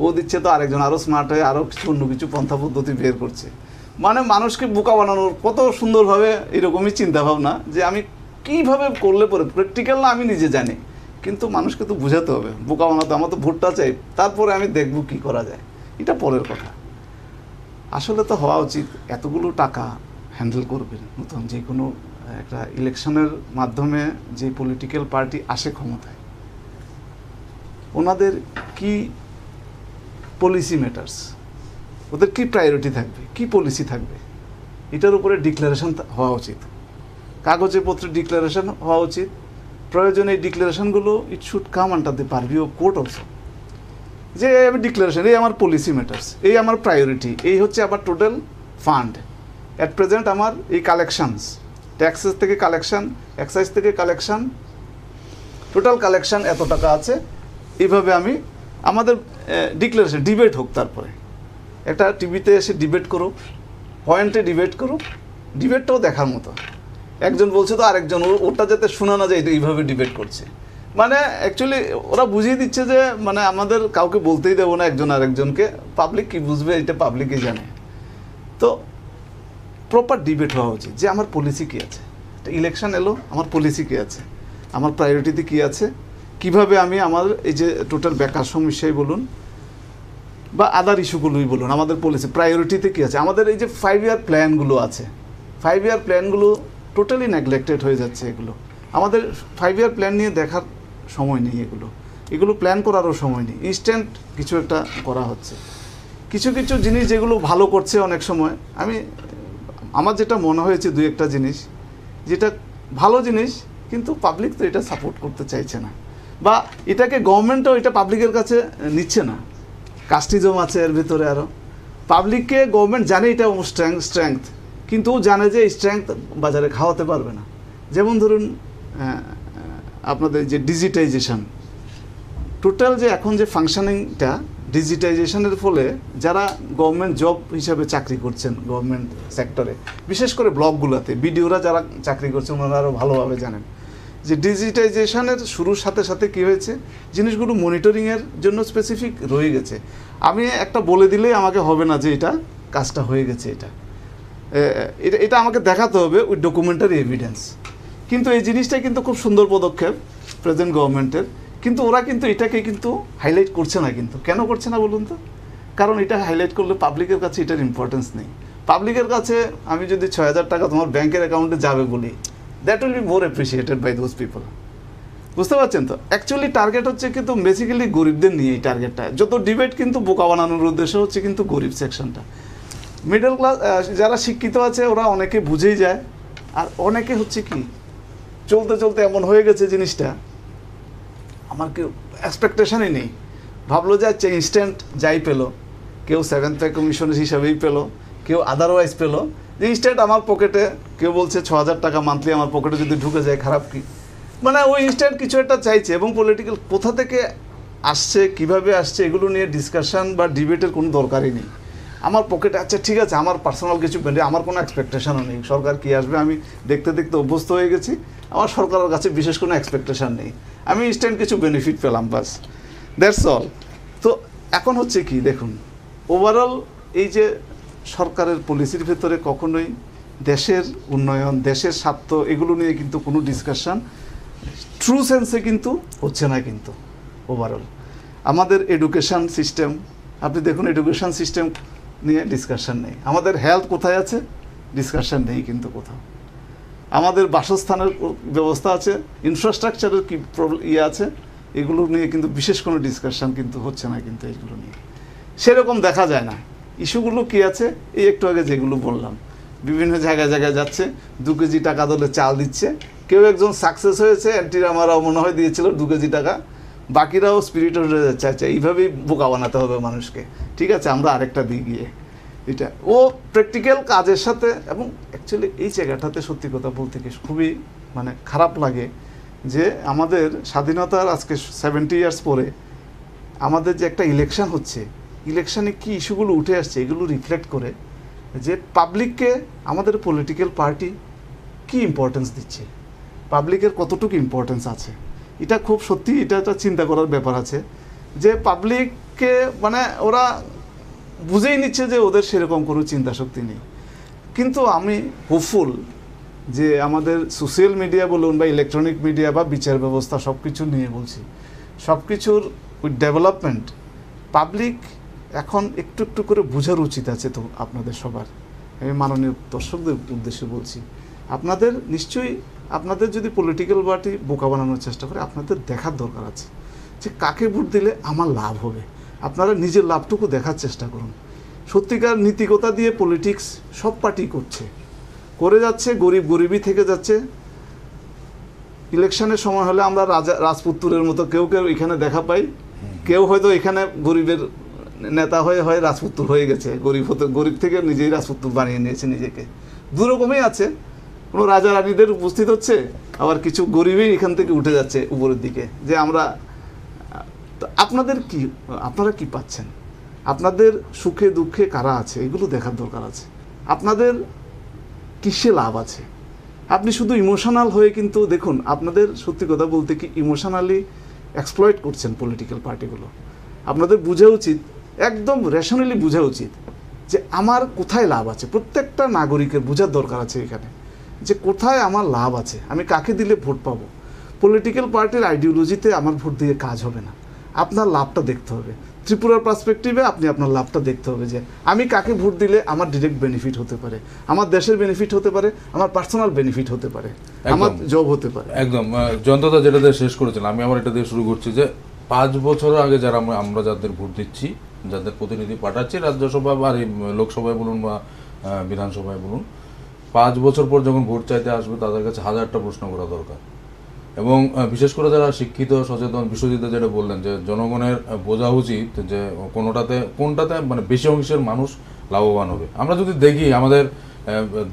ও দিচ্ছে, তো আরেকজন আরও স্মার্ট হয়ে আরও কিছু অন্য কিছু পন্থা পদ্ধতি বের করছে। মানে মানুষকে বোকা বানানোর কত সুন্দরভাবে এরকমই চিন্তাভাবনা, যে আমি কীভাবে করলে পরে প্র্যাকটিক্যাল না আমি নিজে জানি, কিন্তু মানুষকে তো বোঝাতে হবে। বোকা বানাতে আমার তো ভোটটা চাই, তারপরে আমি দেখব কি করা যায়, এটা পরের কথা। আসলে তো হওয়া উচিত এতগুলো টাকা হ্যান্ডেল করবে নতুন যে কোনো একটা ইলেকশনের মাধ্যমে যে পলিটিক্যাল পার্টি আসে ক্ষমতায়, ওনাদের কি পলিসি ম্যাটার্স, ওদের কি প্রায়োরিটি থাকবে, কি পলিসি থাকবে, এটার উপরে ডিক্লারেশন হওয়া উচিত, কাগজে পত্রে ডিক্লারেশন হওয়া উচিত। প্রয়োজনে এই ডিক্লারেশনগুলো it should come under the purview of court also. যে আমি ডিক্লারেশন, এই আমার পলিসি ম্যাটার্স, এই আমার প্রায়োরিটি, এই হচ্ছে আমার টোটাল ফান্ড অ্যাট প্রেজেন্ট, আমার এই কালেকশনস, ট্যাক্সেস থেকে কালেকশন, এক্সাইজ থেকে কালেকশন, টোটাল কালেকশন এত টাকা আছে। এইভাবে আমি আমাদের ডিক্লারেশন, ডিবেট হোক, তারপরে একটা টিভিতে এসে ডিবেট করুক, পয়েন্টে ডিবেট করুক, ডিবেটটাও দেখার মতো। একজন বলছে তো আরেকজন ওটা যাতে শোনা না যায়, এইভাবে ডিবেট করছে। মানে অ্যাকচুয়ালি ওরা বুঝিয়ে দিচ্ছে যে মানে আমাদের কাউকে বলতেই দেবো না একজন আরেকজনকে, পাবলিক কি বুঝবে এটা পাবলিকই জানে। তো প্রপার ডিবেট হওয়া উচিত যে আমার পলিসি কী আছে, ইলেকশন এলো, আমার পলিসি কী আছে, আমার প্রায়োরিটিতে কী আছে, কিভাবে আমি আমার এই যে টোটাল বেকার সমস্যাই বলুন বা আদার ইস্যুগুলোই বলুন, আমাদের পলিসি প্রায়োরিটিতে কী আছে। আমাদের এই যে 5 ইয়ার প্ল্যানগুলো আছে, 5 ইয়ার প্ল্যানগুলো টোটালি নেগলেক্টেড হয়ে যাচ্ছে। এগুলো আমাদের 5 ইয়ার প্ল্যান নিয়ে দেখার সময় নেই, এগুলো প্ল্যান করারও সময় নেই, ইনস্ট্যান্ট কিছু একটা করা হচ্ছে। কিছু কিছু জিনিস যেগুলো ভালো করছে অনেক সময়, আমার যেটা মনে হয়েছে 2-1টা জিনিস যেটা ভালো জিনিস, কিন্তু পাবলিক তো এটা সাপোর্ট করতে চাইছে না, বা এটাকে গভর্নমেন্টও এটা পাবলিকের কাছে নিচ্ছে না। কাস্টিজম আছে এর ভিতরে, আরও পাবলিককে গভর্নমেন্ট জানে এটা স্ট্রেংথ, কিন্তু ও জানে যে স্ট্রেংথ বাজারে খাওয়াতে পারবে না। যেমন ধরুন আপনাদের যে ডিজিটাইজেশন, টোটাল যে এখন যে ফাংশনিংটা ডিজিটাইজেশনের ফলে যারা গভর্নমেন্ট জব হিসাবে চাকরি করছেন গভর্নমেন্ট সেক্টরে, বিশেষ করে ব্লকগুলোতে বিডিওরা যারা চাকরি করছেন ওনারা আরও ভালোভাবে জানেন যে ডিজিটাইজেশনের শুরুর সাথে সাথে কী হয়েছে, জিনিসগুলো মনিটরিংয়ের জন্য স্পেসিফিক রয়ে গেছে। আমি একটা বলে দিলেই আমাকে হবে না যে এটা কাজটা হয়ে গেছে, এটা আমাকে দেখাতে হবে উইথ ডকুমেন্টারি এভিডেন্স। কিন্তু এই জিনিসটা কিন্তু খুব সুন্দর পদক্ষেপ প্রেজেন্ট গভর্নমেন্টের, কিন্তু ওরা কিন্তু এটাকে কিন্তু হাইলাইট করছে না। কিন্তু কেন করছে না বলুন তো? কারণ এটা হাইলাইট করলে পাবলিকের কাছে এটার ইম্পর্টেন্স নেই। পাবলিকের কাছে আমি যদি 6,000 টাকা তোমার ব্যাংকের অ্যাকাউন্টে যাবে বলি, that will be more appreciated by those people. বুঝতে পারছেন তো? অ্যাকচুয়ালি টার্গেট হচ্ছে কিন্তু বেসিক্যালি গরিবদের নিয়ে এই টার্গেটটা। যত ডিবেট কিন্তু বোকা বানানোর উদ্দেশ্য হচ্ছে কিন্তু গরিব সেকশনটা। মিডল ক্লাস যারা শিক্ষিত আছে ওরা অনেকে বুঝেই যায়, আর অনেকে হচ্ছে কি চলতে চলতে এমন হয়ে গেছে জিনিসটা, আমার কেউ এক্সপেকটেশনই নেই, ভাবলো যে আচ্ছা ইনস্ট্যান্ট যাই পেলো, কেউ 7th পে কমিশনের হিসাবেই পেলো, কেউ আদারওয়াইজ পেলো, যে ইনস্ট্যান্ট আমার পকেটে, কেউ বলছে 6,000 টাকা মান্থলি আমার পকেটে যদি ঢুকে যায় খারাপ কি, মানে ওই ইনস্ট্যান্ট কিছু একটা চাইছে। এবং পলিটিক্যাল কোথা থেকে আসছে, কিভাবে আসছে, এগুলো নিয়ে ডিসকাশন বা ডিবেটের কোনো দরকারই নেই। আমার পকেটে আচ্ছা ঠিক আছে, আমার পার্সোনাল কিছু আমার কোনো এক্সপেকটেশনও নেই, সরকার কী আসবে আমি দেখতে দেখতে অভ্যস্ত হয়ে গেছি, আমার সরকারের কাছে বিশেষ কোনো এক্সপেকটেশন নেই, আমি ইনস্ট্যান্ট কিছু বেনিফিট পেলাম, বাস, দ্যাটস অল। তো এখন হচ্ছে কি দেখুন, ওভারঅল এই যে সরকারের পলিসির ভেতরে কখনোই দেশের উন্নয়ন, দেশের স্বার্থ এগুলো নিয়ে কিন্তু কোনো ডিসকাশন ট্রু সেন্সে কিন্তু হচ্ছে না। কিন্তু ওভারঅল আমাদের এডুকেশন সিস্টেম, আপনি দেখুন এডুকেশন সিস্টেম নিয়ে ডিসকাশন নেই। আমাদের হেলথ কোথায় আছে? ডিসকাশন নেই কিন্তু কোথাও। আমাদের বাসস্থানের ব্যবস্থা আছে, ইনফ্রাস্ট্রাকচারের কী আছে, এগুলো নিয়ে কিন্তু বিশেষ কোনো ডিসকাশন কিন্তু হচ্ছে না। কিন্তু এইগুলো নিয়ে সেরকম দেখা যায় না। ইস্যুগুলো কী আছে, এই একটু আগে যেগুলো বললাম, বিভিন্ন জায়গায় জায়গায় যাচ্ছে, 2 কেজি টাকা দলে চাল দিচ্ছে, কেউ একজন সাকসেস হয়েছে, অ্যান্টি রামারাও মনে হয় দিয়েছিল 2 কেজি টাকা, বাকিরাও স্পিরিটেড হয়ে যাচ্ছে, আচ্ছা এইভাবেই বোকা বানাতে হবে মানুষকে, ঠিক আছে আমরা আরেকটা দিই গিয়ে। এটা ও প্র্যাকটিক্যাল কাজের সাথে, এবং অ্যাকচুয়ালি এই জায়গাটাতে সত্যি কথা বলতে কি খুবই মানে খারাপ লাগে যে আমাদের স্বাধীনতার আজকে 70 ইয়ার্স পরে আমাদের যে একটা ইলেকশন হচ্ছে, ইলেকশনে কি ইস্যুগুলো উঠে আসছে এগুলো রিফ্লেক্ট করে যে পাবলিককে আমাদের পলিটিক্যাল পার্টি কি ইম্পর্টেন্স দিচ্ছে, পাবলিকের কতটুকু ইম্পর্টেন্স আছে। এটা খুব সত্যি, এটা একটা চিন্তা করার ব্যাপার আছে যে পাবলিককে মানে ওরা বুঝেই নিচ্ছে যে ওদের সেরকম কোনো চিন্তা শক্তি নেই। কিন্তু আমি হোপফুল যে আমাদের সোশ্যাল মিডিয়া বলুন বা ইলেকট্রনিক মিডিয়া বা বিচার ব্যবস্থা সব কিছু নিয়ে বলছি, সব কিছুর উইথ ডেভেলপমেন্ট পাবলিক এখন একটু একটু করে বোঝার উচিত আছে। তো আপনাদের সবার, আমি মাননীয় দর্শকদের উদ্দেশ্যে বলছি, আপনাদের নিশ্চয়ই আপনাদের যদি পলিটিক্যাল পার্টি বোকা বানানোর চেষ্টা করে, আপনাদের দেখার দরকার আছে যে কাকে ভোট দিলে আমার লাভ হবে। আপনারা নিজের লাভটুকু দেখার চেষ্টা করুন। সত্যিকার নীতিকতা দিয়ে পলিটিক্স সব পার্টি করে যাচ্ছে, গরিব গরিবই থেকে যাচ্ছে। ইলেকশনের সময় হলে আমরা রাজপুত্রের মতো কেউ কেউ এখানে দেখা পাই, কেউ হয়তো এখানে গরিবের নেতা হয়ে রাজপুত্র হয়ে গেছে, গরিব থেকে নিজেই রাজপুত্র বানিয়ে নিয়েছে নিজেকে। দুরকমই আছে, কোনো রাজা রানীদের উপস্থিত হচ্ছে, আবার কিছু গরিবই এখান থেকে উঠে যাচ্ছে উপরের দিকে। যে আমরা আপনারা কি পাচ্ছেন, আপনাদের সুখে দুঃখে কারা আছে এগুলো দেখার দরকার আছে। আপনাদের কিসে লাভ আছে? আপনি শুধু ইমোশনাল হয়ে কিন্তু দেখুন, আপনাদের সত্যি কথা বলতে কি ইমোশনালি এক্সপ্লয়েট করছেন পলিটিক্যাল পার্টিগুলো। আপনাদের বোঝা উচিত, একদম রেশনালি বোঝা উচিত যে আমার কোথায় লাভ আছে। প্রত্যেকটা নাগরিকের বোঝার দরকার আছে এখানে যে কোথায় আমার লাভ আছে, আমি কাকে দিলে ভোট পাবো। পলিটিক্যাল পার্টির আইডিওলজিতে আমার ভোট দিয়ে কাজ হবে না, আপনার লাভটা দেখতে হবে। ত্রিপুরার পার্সপেক্টিভে আপনি আপনার লাভটা দেখতে হবে যে আমি কাকে ভোট দিলে আমার ডিরেক্ট বেনিফিট হতে পারে, আমার দেশের বেনিফিট হতে পারে, আমার পার্সোনাল বেনিফিট হতে পারে, আমার জব হতে পারে। একদম জয়ন্তদা যেটা দিয়ে শেষ করেছিলাম, আমি আমার এটা দিয়ে শুরু করছি যে 5 বছর আগে যারা আমরা যাদের ভোট দিচ্ছি, যাদের প্রতিনিধি পাঠাচ্ছি রাজ্যসভা বা লোকসভায় বলুন বা বিধানসভায় বলুন, 5 বছর পর যখন ভোট চাইতে আসবে তাদের কাছে 1000টা প্রশ্ন করা দরকার। এবং বিশেষ করে যারা শিক্ষিত সচেতন, বিশ্বজিৎ যেটা বললেন যে জনগণের বোঝা উচিত যে কোনটাতে মানে বেশি অংশের মানুষ লাভবান হবে। আমরা যদি দেখি আমাদের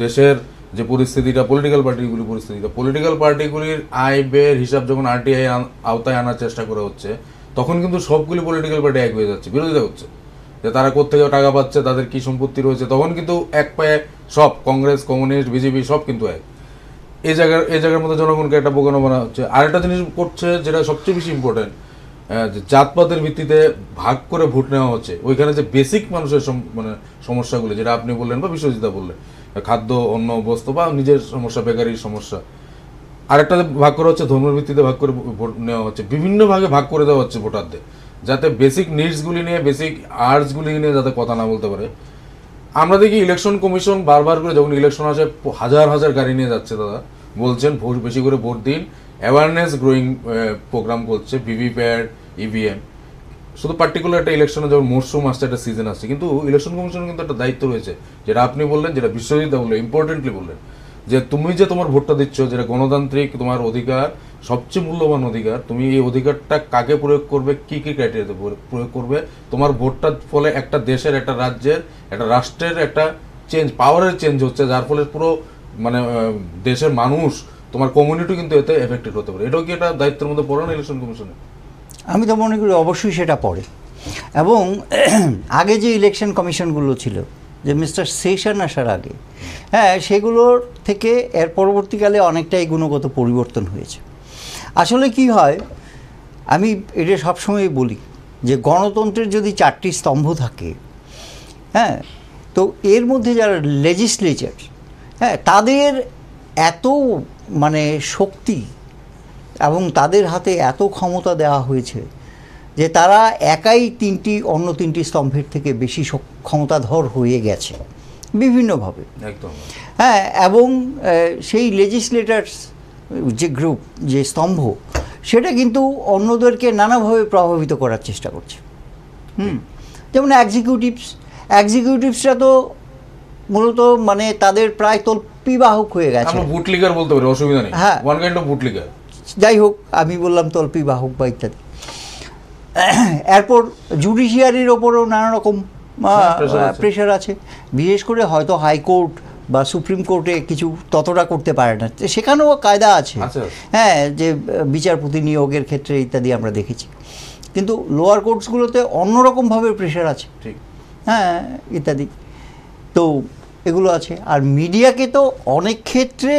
দেশের যে পরিস্থিতিটা, পলিটিক্যাল পার্টিগুলির আয় ব্যয়ের হিসাব যখন RTI আওতায় আনার চেষ্টা করা হচ্ছে, তখন কিন্তু সবগুলি পলিটিক্যাল পার্টি এক হয়ে যাচ্ছে, বিরোধিতা হচ্ছে যে তারা কোত্থেকে টাকা পাচ্ছে, তাদের কি সম্পত্তি রয়েছে, তখন কিন্তু এক পায়ে সব কংগ্রেস, কমিউনিস্ট, বিজেপি সব কিন্তু এক। এই জায়গার মধ্যে জনগণকে একটা বোকানো বানা হচ্ছে। আরেকটা জিনিস করছে যেটা সবচেয়ে বেশি ইম্পর্টেন্ট, যে জাতপাতের ভিত্তিতে ভাগ করে ভোট নেওয়া হচ্ছে। ওইখানে যে বেসিক মানুষের মানে সমস্যাগুলো যেটা আপনি বললেন বা বিশ্বজিৎ বললেন, খাদ্য, অন্ন, বস্ত্র বা নিজের সমস্যা, বেকারির সমস্যা, আরেকটা ভাগ করা হচ্ছে ধর্মের ভিত্তিতে ভাগ করে ভোট নেওয়া হচ্ছে, বিভিন্ন ভাগে ভাগ করে দেওয়া হচ্ছে ভোটারদের, যাতে বেসিক নিডসগুলি নিয়ে, বেসিক আর্টসগুলি নিয়ে যাতে কথা না বলতে পারে। আমরা দেখি ইলেকশন কমিশন বারবার করে যখন ইলেকশন আসে হাজার হাজার গাড়ি নিয়ে যাচ্ছে, দাদা বলছেন ভোট বেশি করে ভোট দিন, অ্যাওয়ারনেস গ্রোয়িং প্রোগ্রাম করছে, ভিভিপ্যাট, ইভিএম। শুধু পার্টিকুলার একটা ইলেকশনে যখন মরশুম আসছে, একটা সিজন আসছে, কিন্তু ইলেকশন কমিশনের কিন্তু একটা দায়িত্ব রয়েছে, যেটা আপনি বললেন, যেটা বিশ্বজিৎ বললেন, ইম্পর্টেন্টলি বললেন, যে তুমি যে তোমার ভোটটা দিচ্ছ, যেটা গণতান্ত্রিক তোমার অধিকার, সবচেয়ে মূল্যবান অধিকার, তুমি এই অধিকারটা কাকে প্রয়োগ করবে, কি কি ক্রাইটেরিয়াতে প্রয়োগ করবে, তোমার ভোটটার ফলে একটা দেশের, একটা রাজ্যের, একটা রাষ্ট্রের একটা চেঞ্জ, পাওয়ারের চেঞ্জ হচ্ছে, যার ফলে পুরো মানে দেশের মানুষ, তোমার কমিউনিটি কিন্তু এতে এফেক্টেড হতে পারে। এটাও কি একটা দায়িত্বের মধ্যে পড়ে না ইলেকশন কমিশনে? আমি তো মনে করি অবশ্যই সেটা পড়ে। এবং আগে যে ইলেকশন কমিশনগুলো ছিল, যে মিস্টার সেশন আসার আগে, হ্যাঁ, সেগুলোর থেকে এর পরবর্তীকালে অনেকটাই গুণগত পরিবর্তন হয়েছে। আসলে কি হয়, আমি এটা সবসময় বলি যে গণতন্ত্রের যদি 4টি স্তম্ভ থাকে, হ্যাঁ, তো এর মধ্যে যারা লেজিসলেচার, হ্যাঁ, তাদের এত মানে শক্তি এবং তাদের হাতে এত ক্ষমতা দেওয়া হয়েছে যে তারা একাই অন্য তিনটি স্তম্ভের থেকে বেশি ক্ষমতাধর হয়ে গেছে বিভিন্নভাবে। একদম। হ্যাঁ, এবং সেই লেজিসলেটার্স যে গ্রুপ, যে স্তম্ভ, সেটা কিন্তু অন্যদেরকে নানাভাবে প্রভাবিত করার চেষ্টা করছে। যেমন এক্সিকিউটিভসরা তো মূলত মানে তাদের প্রায় তল্পিবাহক হয়ে গেছে। আমরা বুটলিগার বলতে পারি, অসুবিধা নেই। হ্যাঁ, ওয়ান কাইন্ড অফ বুটলিগার। যাই হোক, আমি বললাম তল্পিবাহক বা ইত্যাদি। এরপর জুডিশিয়ারির ওপরেও নানা রকম প্রেশার আছে। বিশেষ করে হয়তো হাইকোর্ট বা সুপ্রিম কোর্টে কিছু ততটা করতে পারে না, সেখানেও কায়দা আছে, হ্যাঁ, যে বিচারপতি নিয়োগের ক্ষেত্রে ইত্যাদি আমরা দেখেছি। কিন্তু লোয়ার কোর্টসগুলোতে অন্যরকমভাবে প্রেশার আছে, হ্যাঁ, ইত্যাদি। তো এগুলো আছে। আর মিডিয়াকে তো অনেক ক্ষেত্রে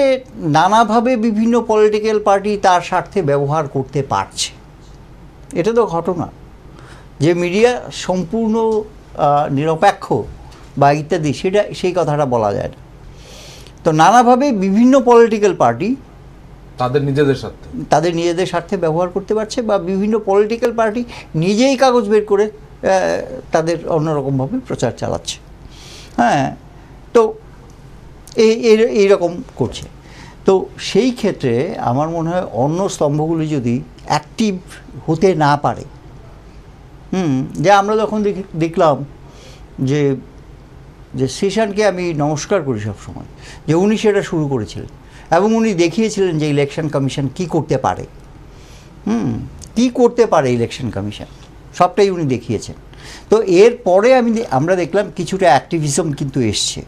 নানাভাবে বিভিন্ন পলিটিক্যাল পার্টি তার স্বার্থে ব্যবহার করতে পারছে। এটা তো ঘটনা যে মিডিয়া সম্পূর্ণ নিরপেক্ষ বা ইত্যাদি, সেই কথাটা বলা যায় না। তো নানাভাবে বিভিন্ন পলিটিক্যাল পার্টি তাদের নিজেদের স্বার্থে ব্যবহার করতে পারছে, বা বিভিন্ন পলিটিক্যাল পার্টি নিজেই কাগজ বের করে তাদের অন্যরকমভাবে প্রচার চালাচ্ছে। হ্যাঁ, তো এইরকম করছে। তো সেই ক্ষেত্রে আমার মনে হয় অন্য স্তম্ভগুলি যদি অ্যাক্টিভ হতে না পারে, যে আমরা যখন দেখলাম যে সেশনকে আমি নমস্কার করি সবসময়, যে উনি সেটা শুরু করেছিলেন এবং উনি দেখিয়েছিলেন যে ইলেকশন কমিশন কি করতে পারে, কি করতে পারে ইলেকশন কমিশন, সবটাই উনি দেখিয়েছেন। তো এরপরে আমরা দেখলাম কিছুটা অ্যাক্টিভিজম কিন্তু এসছে,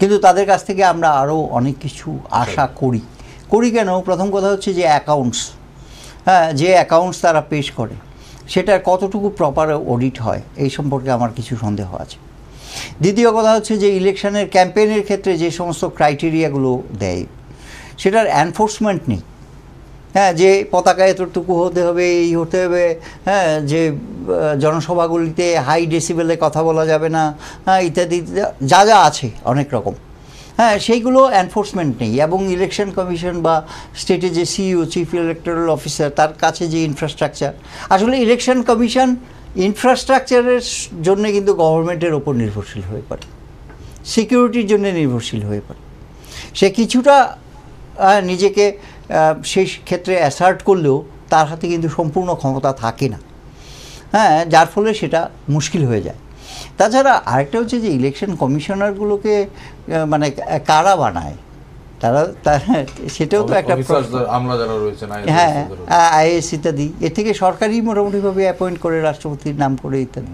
কিন্তু তাদের কাছ থেকে আমরা আরও অনেক কিছু আশা করি কেন? প্রথম কথা হচ্ছে যে অ্যাকাউন্টস, হ্যাঁ, যে অ্যাকাউন্টস তারা পেশ করে সেটার কতটুকু প্রপার অডিট হয়, এই সম্পর্কে আমার কিছু সন্দেহ আছে। দ্বিতীয় কথা হচ্ছে যে ইলেকশনের ক্যাম্পেইনের ক্ষেত্রে যে সমস্ত ক্রাইটেরিয়াগুলো দেয়, সেটার এনফোর্সমেন্ট নেই। হ্যাঁ, যে পতাকা এতটুকু হতে হবে, এই হতে হবে, হ্যাঁ, যে জনসভাগুলিতে হাই ডেসিবেলে কথা বলা যাবে না, হ্যাঁ, ইত্যাদি যা আছে অনেক রকম, হ্যাঁ, সেইগুলো এনফোর্সমেন্ট নেই। এবং ইলেকশন কমিশন বা স্টেটে যে সিইও, চিফ ইলেকটোরাল অফিসার, তার কাছে যে ইনফ্রাস্ট্রাকচার, আসলে ইলেকশন কমিশন ইনফ্রাস্ট্রাকচারের জন্য কিন্তু গভর্নমেন্টের ওপর নির্ভরশীল হয়ে পড়ে, সিকিউরিটির জন্য নির্ভরশীল হয়ে পড়ে। সে কিছুটা নিজেকে সেই ক্ষেত্রে অ্যাসার্ট করলেও তার হাতে কিন্তু সম্পূর্ণ ক্ষমতা থাকে না, হ্যাঁ, যার ফলে সেটা মুশকিল হয়ে যায়। তাছাড়া আরেকটা হচ্ছে যে ইলেকশন কমিশনারগুলোকে মানে কারা বানায়, সেটাও তো একটা, হ্যাঁ, আইএএস ইত্যাদি, এর থেকে সরকারি মোটামুটিভাবে অ্যাপয়েন্ট করে রাষ্ট্রপতির নাম করে ইত্যাদি।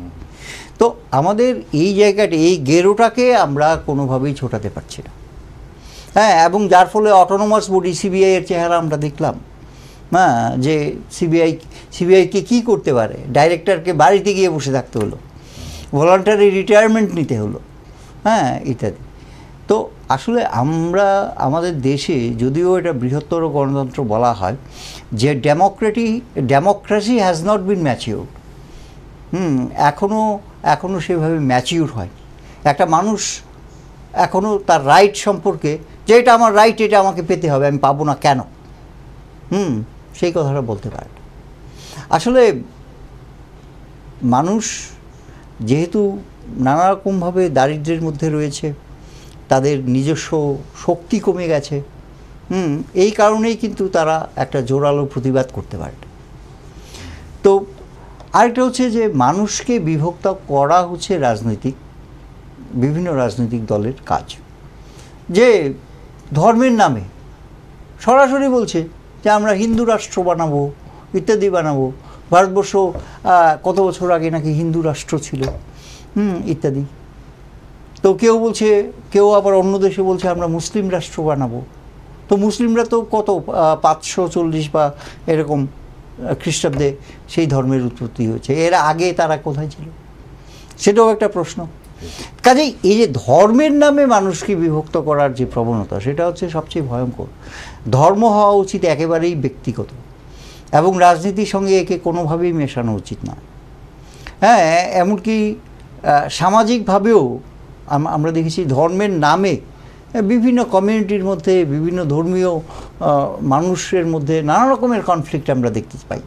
তো আমাদের এই জায়গাটা, এই গেরোটাকে আমরা কোনোভাবেই ছোটাতে পারছি না, হ্যাঁ, এবং যার ফলে অটোনোমাস বডি সিবিআই এর চেহারা আমরা দেখলাম, হ্যাঁ, যে সিবিআইকে কি করতে পারে, ডাইরেক্টরকে বাড়িতে গিয়ে বসে থাকতে হলো, ভলান্টারি রিটায়ারমেন্ট নিতে হলো, হ্যাঁ, ইত্যাদি। তো আসলে আমরা আমাদের দেশে, যদিও এটা বৃহত্তর গণতন্ত্র বলা হয়, যে democracy has not been mature, এখনও সেভাবে ম্যাচিউর হয়। একটা মানুষ এখনও তার রাইট সম্পর্কে, যে এটা আমার রাইট, এটা আমাকে পেতে হবে, আমি পাবো না কেন, সেই কথাটা বলতে পারে না। আসলে মানুষ যেহেতু নানা রকমভাবে দারিদ্র্যের মধ্যে রয়েছে, তাদের নিজস্ব শক্তি কমে গেছে, এই কারণেই কিন্তু তারা একটা জোরালো প্রতিবাদ করতে পারে। তো আরেকটা হচ্ছে যে মানুষকে বিভক্ত করা হচ্ছে বিভিন্ন রাজনৈতিক দলের কাজ, যে ধর্মের নামে সরাসরি বলছে যে আমরা হিন্দু রাষ্ট্র বানাবো, ইত্যাদি বানাবো। ভারতবর্ষ কত বছর আগে নাকি হিন্দু রাষ্ট্র ছিল, ইত্যাদি। তো কেউ আবার অন্য দেশে বলছে আমরা মুসলিম রাষ্ট্র বানাবো। তো মুসলিমরা তো কত 540 বা এরকম খ্রিস্টাব্দে সেই ধর্মের উৎপত্তি হয়েছে, এর আগে তারা কোথায় ছিল, সেটাও একটা প্রশ্ন। কাজেই এই যে ধর্মের নামে মানুষকে বিভক্ত করার যে প্রবণতা, সেটা হচ্ছে সবচেয়ে ভয়ঙ্কর। ধর্ম হওয়া উচিত একেবারেই ব্যক্তিগত, এবং রাজনীতির সঙ্গে একে কোনোভাবেই মেশানো উচিত নয়। হ্যাঁ, এমনকি সামাজিকভাবেও আমরা দেখেছি ধর্মের নামে বিভিন্ন কমিউনিটির মধ্যে, বিভিন্ন ধর্মীয় মানুষের মধ্যে নানা রকমের কনফ্লিক্ট আমরা দেখতে পাই।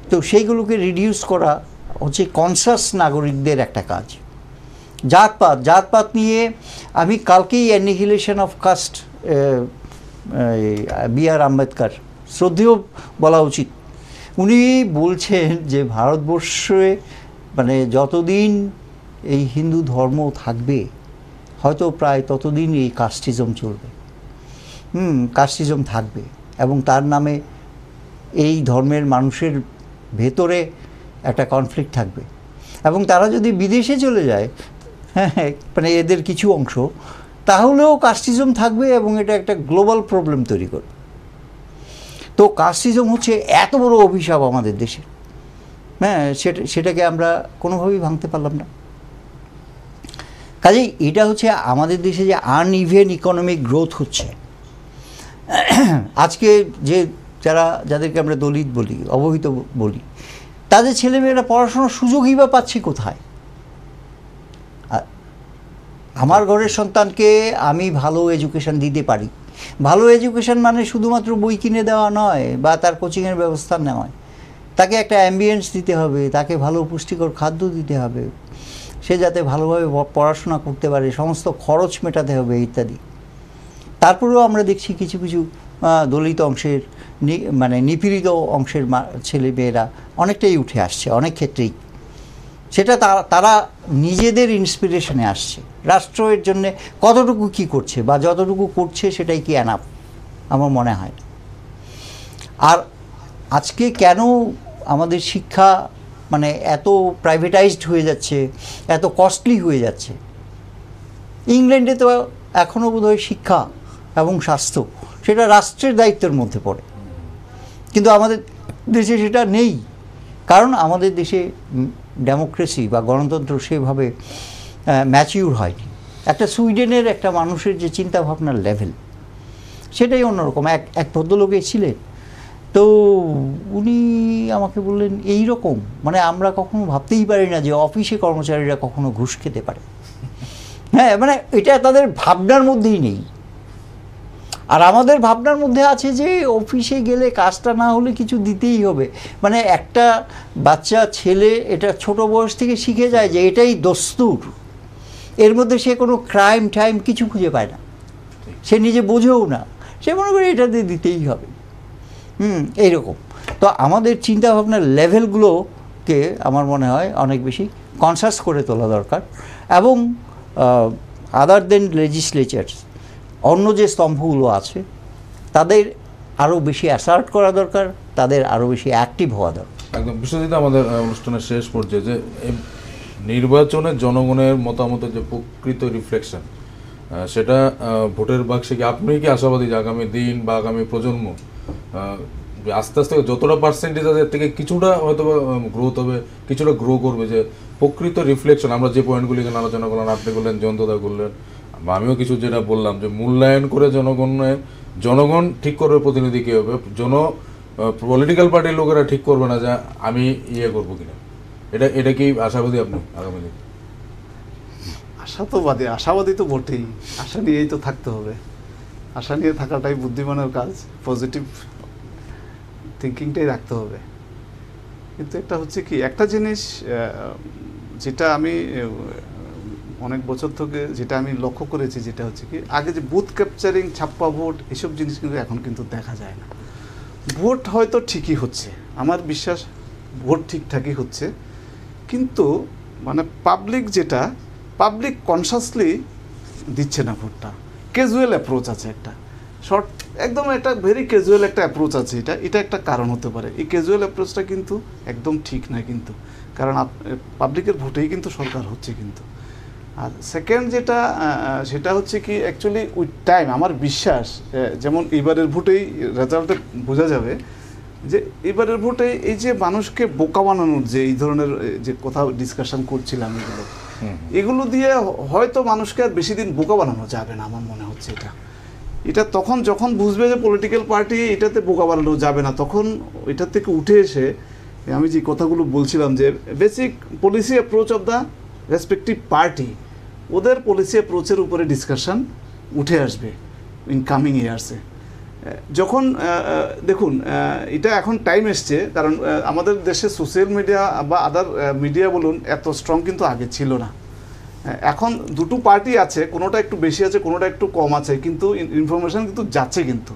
তো সেইগুলোকে রিডিউস করা হচ্ছে কনসাস নাগরিকদের একটা কাজ। জাতপাত নিয়ে আমি কালকেই annihilation of caste, B R. Ambedkar, শ্রদ্ধেয় বলা উচিত, উনি বলছেন যে ভারতবর্ষে মানে যতদিন এই হিন্দু ধর্ম থাকবে, হয়তো প্রায় ততদিন এই কাস্টিজম চলবে, কাস্টিজম থাকবে, এবং তার নামে এই ধর্মের মানুষের ভেতরে একটা কনফ্লিক্ট থাকবে। এবং তারা যদি বিদেশে চলে যায়, হ্যাঁ, মানে এদের কিছু অংশ, তাহলেও কাস্টিজম থাকবে, এবং এটা একটা গ্লোবাল প্রবলেম তৈরি করবে। তো কাস্টিজম হচ্ছে এত বড় অভিশাপ আমাদের দেশে, হ্যাঁ, সেটাকে আমরা কোনোভাবেই ভাঙতে পারলাম না। কাজেই এটা হচ্ছে আমাদের দেশে যে আনইভেন ইকোনমিক গ্রোথ হচ্ছে। আজকে যাদেরকে আমরা দলিত বলি, অবহিত বলি, তাদের ছেলেমেয়েরা পড়াশোনার সুযোগই বা পাচ্ছে কোথায়? আমার ঘরের সন্তানকে আমি ভালো এডুকেশন দিতে পারি। ভালো এডুকেশন মানে শুধুমাত্র বই কিনে দেওয়া নয়, বা তার কোচিংয়ের ব্যবস্থা নয়, তাকে একটা অ্যাম্বিয়েন্স দিতে হবে, তাকে ভালো পুষ্টিকর খাদ্য দিতে হবে, সে যাতে ভালোভাবে পড়াশোনা করতে পারে, সমস্ত খরচ মেটাতে হবে, ইত্যাদি। তারপরেও আমরা দেখছি কিছু কিছু দলিত অংশের, মানে নিপীড়িত অংশের ছেলেমেয়েরা অনেকটাই উঠে আসছে, অনেক ক্ষেত্রেই। সেটা তারা নিজেদের ইন্সপিরেশনে আসছে। রাষ্ট্র এর জন্যে কতটুকু কি করছে, বা যতটুকু করছে সেটাই কি এনাফ, আমার মনে হয়। আর আজকে কেন আমাদের শিক্ষা মানে এত প্রাইভেটাইজড হয়ে যাচ্ছে, এত কস্টলি হয়ে যাচ্ছে? ইংল্যান্ডে তো এখনও বোধহয় শিক্ষা এবং স্বাস্থ্য সেটা রাষ্ট্রের দায়িত্বের মধ্যে পড়ে, কিন্তু আমাদের দেশে সেটা নেই। কারণ আমাদের দেশে ডেমোক্রেসি বা গণতন্ত্র সেভাবে ম্যাচিউর হয়নি। একটা সুইডেনের একটা মানুষের যে চিন্তাভাবনার লেভেল, সেটাই অন্যরকম। এক ভদ্রলোক ছিলেন, তো উনি আমাকে বললেন এই রকম, মানে আমরা কখনো ভাবতেই পারি না যে অফিসে কর্মচারীরা কখনো ঘুষ খেতে পারে। হ্যাঁ, মানে এটা তাদের ভাবনার মধ্যেই নেই। আর আমাদের ভাবনার মধ্যে আছে যে অফিসে গেলে কাজটা না হলে কিছু দিতেই হবে। মানে একটা বাচ্চা ছেলে এটা ছোট বয়স থেকে শিখে যায় যে এটাই দস্তুর, এর মধ্যে সে কোনো ক্রাইম টাইম কিছু খুঁজে পায় না, সে নিজে বোঝেও না, সে মনে করে এটা দিয়ে দিতেই হবে। এইরকম। তো আমাদের চিন্তাভাবনার লেভেলগুলোকে আমার মনে হয় অনেক বেশি কনসাস করে তোলা দরকার, এবং আদার দেন লেজিসলেচার, অন্য যে স্তম্ভগুলো আছে তাদের আরও বেশি অ্যাসার্ট করা দরকার, তাদের আরও বেশি অ্যাক্টিভ হওয়া দরকার। একদম বিশ্বজিৎ, আমাদের অনুষ্ঠানের শেষ পর্যায়ে যে নির্বাচনের জনগণের মতামতের যে প্রকৃত রিফ্লেকশন, সেটা ভোটের বাক্সে কি আপনি কি আশাবাদী যে আগামী দিন বা আগামী প্রজন্ম যে আস্তে আস্তে যতটা পার্সেন্টেজ আছে এর থেকে কিছুটা হয়তো গ্রোথ হবে, কিছুটা গ্রো করবে, যে প্রকৃত রিফ্লেকশন আমরা যে পয়েন্টগুলি এখানে আলোচনা করলাম, আপনি করলেন, জয়ন্তদা করলেন, বা আমিও কিছু যেটা বললাম, যে মূল্যায়ন করে জনগণ ঠিক করবে প্রতিনিধি কী হবে, পলিটিক্যাল পার্টির লোকেরা ঠিক করবে না যে আমি ইয়ে করবো কিনা। এটা কি আশাবাদী আপনি আগামী দিন? আশাবাদী তো বটেই, আশা নিয়েই তো থাকতে হবে, আশা নিয়ে থাকাটাই বুদ্ধিমানের কাজ, পজিটিভ থিঙ্কিংটাই রাখতে হবে। কিন্তু একটা হচ্ছে কি, একটা জিনিস যেটা আমি অনেক বছর থেকে যেটা আমি লক্ষ্য করেছি, যেটা হচ্ছে কি, আগে যে বুথ ক্যাপচারিং, ছাপ্পা ভোট, এসব জিনিস কিন্তু এখন কিন্তু দেখা যায় না। ভোট হয়তো ঠিকই হচ্ছে, আমার বিশ্বাস ভোট ঠিকঠাকই হচ্ছে, কিন্তু মানে পাবলিক কনসাসলি দিচ্ছে না ভোটটা। ক্যাজুয়াল অ্যাপ্রোচ আছে একটা, একদম একটা ভেরি ক্যাজুয়াল একটা অ্যাপ্রোচ আছে, এটা একটা কারণ হতে পারে। এই ক্যাজুয়াল অ্যাপ্রোচটা কিন্তু একদম ঠিক না কিন্তু, কারণ পাবলিকের ভোটেই কিন্তু সরকার হচ্ছে কিন্তু। আর সেকেন্ড সেটা হচ্ছে কি, অ্যাকচুয়ালি উইথ টাইম আমার বিশ্বাস, যেমন এবারের ভোটেই রেজাল্টে বোঝা যাবে যে এবারের ভোটে এই যে মানুষকে বোকা বানানোর যে এই ধরনের যে কথা ডিসকাশন করছিলাম, এগুলো দিয়ে হয়তো মানুষকে আর বেশি দিন বোকা বানানো যাবে না, আমার মনে হচ্ছে এটা তখন যখন বুঝবে যে পলিটিক্যাল পার্টি এটাতে বোকা বানানো যাবে না, তখন এটার থেকে উঠে এসে আমি যে কথাগুলো বলছিলাম, যে basic policy approach of the respective party, ওদের পলিসি অ্যাপ্রোচের উপরে ডিসকাশন উঠে আসবে ইন কামিং ইয়ার্সে। যখন দেখুন, এটা এখন টাইম এসছে, কারণ আমাদের দেশে সোশ্যাল মিডিয়া বা আদার মিডিয়া বলুন এত স্ট্রং কিন্তু আগে ছিল না। এখন দুটো পার্টি আছে, কোনোটা একটু বেশি আছে, কোনোটা একটু কম আছে, কিন্তু ইনফরমেশন কিন্তু যাচ্ছে কিন্তু,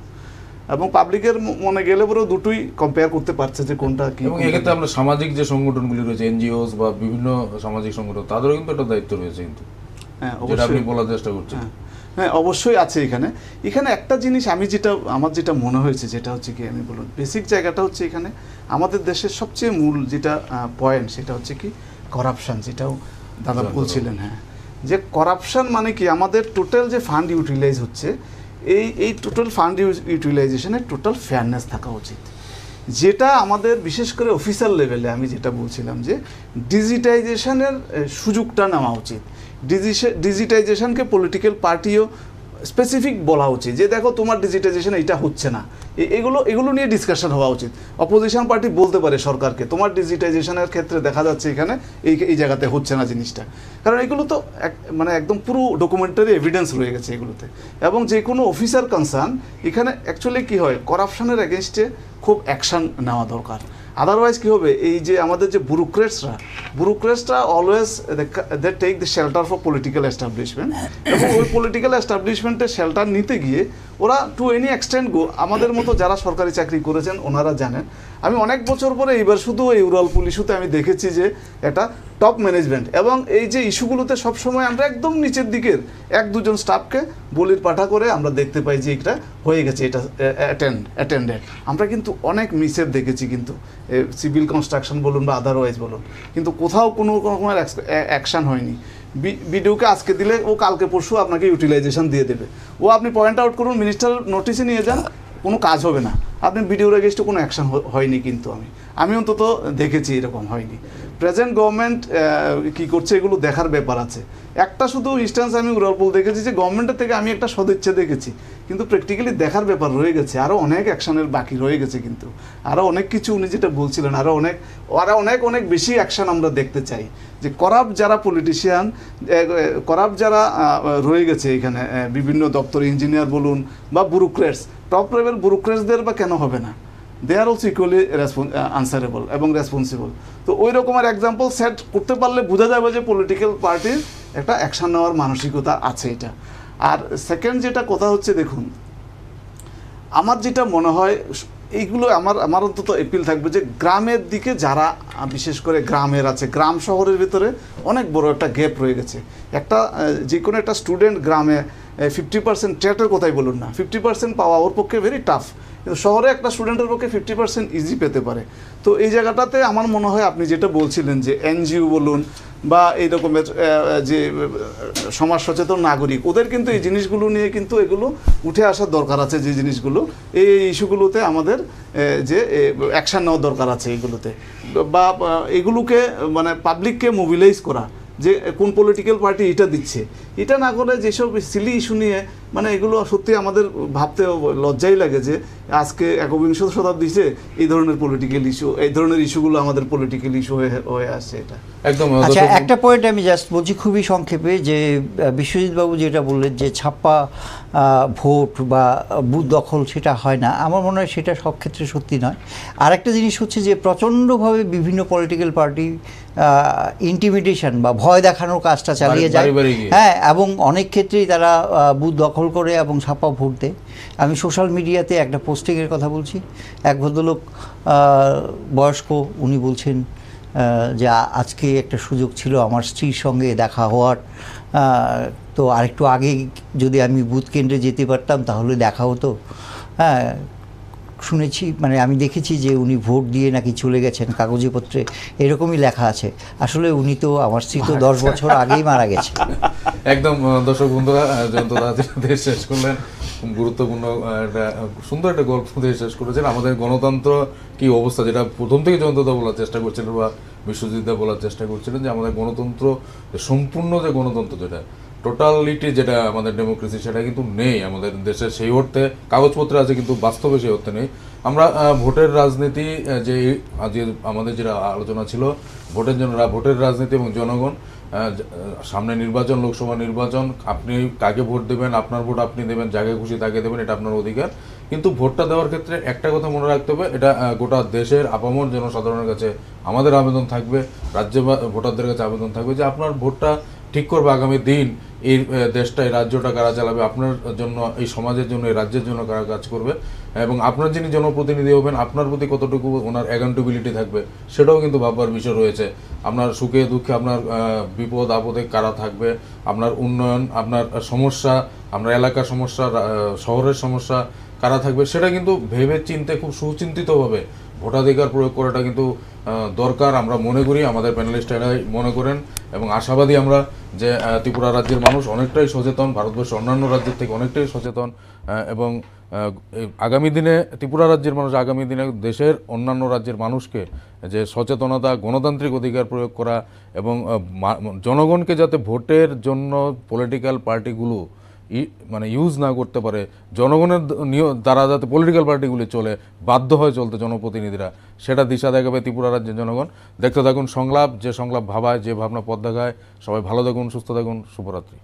এবং পাবলিকের মনে গেলে পরেও দুটোই কম্পেয়ার করতে পারছে যে কোনটা কি। এবং এক্ষেত্রে আমরা সামাজিক যে সংগঠনগুলি রয়েছে, এনজিওস বা বিভিন্ন সামাজিক সংগঠন, তাদেরও কিন্তু একটা দায়িত্ব রয়েছে কিন্তু, যেটা আপনি বলার চেষ্টা করছেন। হ্যাঁ, অবশ্যই আছে। এখানে একটা জিনিস আমার যেটা মনে হয়েছে, যেটা হচ্ছে কি, আমি বলুন বেসিক জায়গাটা হচ্ছে এখানে আমাদের দেশের সবচেয়ে মূল যেটা পয়েন্ট, সেটা হচ্ছে কি করাপশন, যেটাও দাদা বলছিলেন। হ্যাঁ, যে করাপশন মানে কি, আমাদের টোটাল যে ফান্ড ইউটিলাইজ হচ্ছে, এই টোটাল ফান্ড ইউটিলাইজেশনে টোটাল ফেয়ারনেস থাকা উচিত, যেটা আমাদের বিশেষ করে অফিসার লেভেলে আমি যেটা বলছিলাম, যে ডিজিটাইজেশনের সুযোগটা নেওয়া উচিত। ডিজিটাইজেশনকে পলিটিক্যাল পার্টিও স্পেসিফিক বলা উচিত, যে দেখো তোমার ডিজিটাইজেশন এটা হচ্ছে না, এগুলো নিয়ে ডিসকাশন হওয়া উচিত। অপোজিশন পার্টি বলতে পারে সরকারকে, তোমার ডিজিটাইজেশনের ক্ষেত্রে দেখা যাচ্ছে এখানে এই জায়গাতে হচ্ছে না জিনিসটা, কারণ এগুলো তো মানে একদম পুরো ডকুমেন্টারি এভিডেন্স রয়ে গেছে এগুলোতে। এবং যে কোনো অফিসার কনসার্ন এখানে অ্যাকচুয়ালি কী হয়, করাপশনের এগেনস্টে খুব অ্যাকশান নেওয়া দরকার। আদারওয়াইজ কী হবে, এই যে আমাদের যে ব্যুরোক্রেটসরা always they take the shelter for political establishment, এবং ওই পলিটিক্যাল এস্টাবলিশমেন্টের শেল্টার নিতে গিয়ে ওরা টু এনি এক্সটেন্ট আমাদের মতো যারা সরকারি চাকরি করেছেন ওনারা জানেন। আমি অনেক বছর পরে এইবার শুধু এই উড়ালপুল ইস্যুতে আমি দেখেছি যে একটা টপ ম্যানেজমেন্ট, এবং এই যে ইস্যুগুলোতে সবসময় আমরা একদম নিচের দিকের এক দুজন স্টাফকে বলির পাঠা করে আমরা দেখতে পাই যে এটা হয়ে গেছে, এটা অ্যাটেন্ডেড। আমরা কিন্তু অনেক মিসের দেখেছি কিন্তু, সিভিল কনস্ট্রাকশন বলুন বা আদারওয়াইজ বলুন, কিন্তু কোথাও কোনো রকমের অ্যাকশান হয়নি। বিডিওকে আজকে দিলে ও কালকে পরশু আপনাকে ইউটিলাইজেশন দিয়ে দেবে, ও আপনি পয়েন্ট আউট করুন, মিনিস্টার নোটিশে নিয়ে যান, কোনো কাজ হবে না। আপনি বিডিওর এগেইনস্টে কোনো অ্যাকশন হয়নি, কিন্তু আমি অন্তত দেখেছি এরকম হয়নি। প্রেজেন্ট গভর্নমেন্ট কী করছে এগুলো দেখার ব্যাপার আছে। একটা শুধু ইনস্ট্যান্স আমি উড়ালপুল দেখেছি, যে গভর্নমেন্টের থেকে আমি একটা সদিচ্ছা দেখেছি, কিন্তু প্র্যাকটিক্যালি দেখার ব্যাপার রয়ে গেছে, আরও অনেক অ্যাকশনের বাকি রয়ে গেছে, কিন্তু আরও অনেক কিছু উনি যেটা বলছিলেন, আরও অনেক বেশি অ্যাকশন আমরা দেখতে চাই। যে করাপ্ট যারা পলিটিশিয়ান, করাপ্ট যারা রয়ে গেছে এখানে, বিভিন্ন দপ্তর ইঞ্জিনিয়ার বলুন বা ব্যুরোক্রেটস, টপ লেভেল ব্যুরোক্রেটসদের বা কেন হবে না, দে আর অলসো ইকুয়ালি আনসারেবল এবং রেসপন্সিবল। তো ওই রকমের এক্সাম্পল সেট করতে পারলে বোঝা যাবে যে পলিটিক্যাল পার্টির একটা অ্যাকশন নেওয়ার মানসিকতা আছে এটা। আর সেকেন্ড যেটা কথা হচ্ছে, দেখুন আমার যেটা মনে হয়, এইগুলো আমার অন্তত এপিল থাকবে যে গ্রামের দিকে যারা বিশেষ করে গ্রামের আছে, গ্রাম শহরের ভিতরে অনেক বড় একটা গ্যাপ রয়ে গেছে। যে কোনো একটা স্টুডেন্ট গ্রামে 50% ট্যাটের কথাই বলুন না, 50% পাওয়া ওর পক্ষে ভেরি টাফ, কিন্তু শহরে একটা স্টুডেন্টের পক্ষে 50% ইজি পেতে পারে। তো এই জায়গাটাতে আমার মনে হয় আপনি যেটা বলছিলেন যে এনজিও বলুন বা এই রকমের যে সমাজ সচেতন নাগরিক, ওদের কিন্তু এই জিনিসগুলো নিয়ে কিন্তু এগুলো উঠে আসার দরকার আছে, যে জিনিসগুলো এই ইস্যুগুলোতে আমাদের যে অ্যাকশান নেওয়ার দরকার আছে এগুলোতে, বা এগুলোকে মানে পাবলিককে মোবিলাইজ করা যে কোন পলিটিক্যাল পার্টি এটা দিচ্ছে, এটা না করে যেসব সিলি ইস্যু নিয়ে মানে এগুলো সত্যি আমাদের ভাবতে লজ্জাই লাগে যে আজকে 21শ শতাব্দীতে এই ধরনের পলিটিক্যাল ইস্যু, এই ধরনের ইস্যুগুলো আমাদের পলিটিক্যাল ইস্যু হয়ে আসছে। এটা একদম। আচ্ছা, একটা পয়েন্ট আমি জাস্ট বলছি খুবই সংক্ষেপে, যে বিশ্বজিৎ বাবু যেটা বললেন যে ছাপ্পা ভোট বা বুথ দখল সেটা হয় না, আমার মনে হয় সেটা সব ক্ষেত্রে সত্যি নয়। আর একটা জিনিস হচ্ছে যে প্রচণ্ডভাবে বিভিন্ন পলিটিক্যাল পার্টি ইন্টিমিডেশন বা ভয় দেখানোর কাজটা চালিয়ে যায়, হ্যাঁ, এবং অনেক ক্ষেত্রেই তারা বুথ দখল করে এবং ছাপ্পা ভোট দেয়। আমি সোশ্যাল মিডিয়াতে একটা পোস্টিংয়ের কথা বলছি, এক ভদ্রলোক বয়স্ক, উনি বলছেন যে আজকে একটা সুযোগ ছিল আমার স্ত্রীর সঙ্গে দেখা হওয়ার, তো আরেকটু আগে যদি আমি বুথ কেন্দ্রে যেতে পারতাম তাহলে দেখা হতো। হ্যাঁ, শুনেছি, মানে আমি দেখেছি যে উনি ভোট দিয়ে নাকি চলে গেছেন, কাগজে পত্রে এরকমই লেখা আছে। আসলে উনি তো, আমার স্ত্রী তো 10 বছর আগেই মারা গেছে। একদম। দর্শক বন্ধুরা, জয়ন্ত দা দিয়ে শেষ করলেন গুরুত্বপূর্ণ একটা সুন্দর একটা গল্প দিয়ে শেষ করেছেন। আমাদের গণতন্ত্র কি অবস্থা, যেটা প্রথম থেকে জয়ন্ত দা বলার চেষ্টা করছিলেন বা বিশ্বজিৎ দা বলার চেষ্টা করছিলেন, যে আমাদের গণতন্ত্র সম্পূর্ণ যে গণতন্ত্র, যেটা টোটালিটি যেটা আমাদের ডেমোক্রেসি, সেটা কিন্তু নেই আমাদের দেশে সেই অর্থে। কাগজপত্রে আছে কিন্তু বাস্তবে সেই অর্থে নেই। আমরা ভোটের রাজনীতি, যে আজকে আমাদের যেটা আলোচনা ছিল, ভোটের রাজনীতি এবং জনগণ, সামনে নির্বাচন, লোকসভা নির্বাচন, আপনি কাকে ভোট দেবেন, আপনার ভোট আপনি দেবেন, যাকে খুশি তাকে দেবেন, এটা আপনার অধিকার। কিন্তু ভোটটা দেওয়ার ক্ষেত্রে একটা কথা মনে রাখতে হবে, এটা গোটা দেশের আপামর জনসাধারণের কাছে আমাদের আবেদন থাকবে, রাজ্য ভোটারদের কাছে আবেদন থাকবে, যে আপনার ভোটটা ঠিক করবে আগামী দিন এই দেশটা, এই রাজ্যটা কারা চালাবে, আপনার জন্য, এই সমাজের জন্য, এই রাজ্যের জন্য কারা কাজ করবে, এবং আপনার যিনি জনপ্রতিনিধি হবেন আপনার প্রতি কতটুকু ওনার অ্যাকাউন্টেবিলিটি থাকবে, সেটাও কিন্তু ভাববার বিষয় রয়েছে। আপনার সুখে দুঃখে, আপনার বিপদ আপদে কারা থাকবে, আপনার উন্নয়ন, আপনার সমস্যা, আপনার এলাকার সমস্যা, শহরের সমস্যা কারা থাকবে, সেটা কিন্তু ভেবে চিন্তে খুব সুচিন্তিতভাবে ভোটাধিকার প্রয়োগ করাটা কিন্তু দরকার। আমরা মনে করি, আমাদের প্যানেলিস্টেরাই মনে করেন, এবং আশাবাদী আমরা যে ত্রিপুরা রাজ্যের মানুষ অনেকটাই সচেতন, ভারতবর্ষের অন্যান্য রাজ্যের থেকে অনেকটাই সচেতন, এবং আগামী দিনে ত্রিপুরা রাজ্যের মানুষ আগামী দিনে দেশের অন্যান্য রাজ্যের মানুষকে যে সচেতনতা, গণতান্ত্রিক অধিকার প্রয়োগ করা, এবং জনগণকে যাতে ভোটের জন্য পলিটিক্যাল পার্টিগুলো মানে ইউজ না করতে পারে, জনগণের দ্বারা যাতে পলিটিক্যাল পার্টিগুলি চলে, বাধ্য হয় চলতে জনপ্রতিনিধিরা, সেটা দিশা দেখাবে ত্রিপুরা রাজ্যের জনগণ। দেখতে থাকুন সংলাপ, যে সংলাপ ভাবায়, যে ভাবনা পথ দেখায়। সবাই ভালো থাকুন, সুস্থ থাকুন, শুভরাত্রি।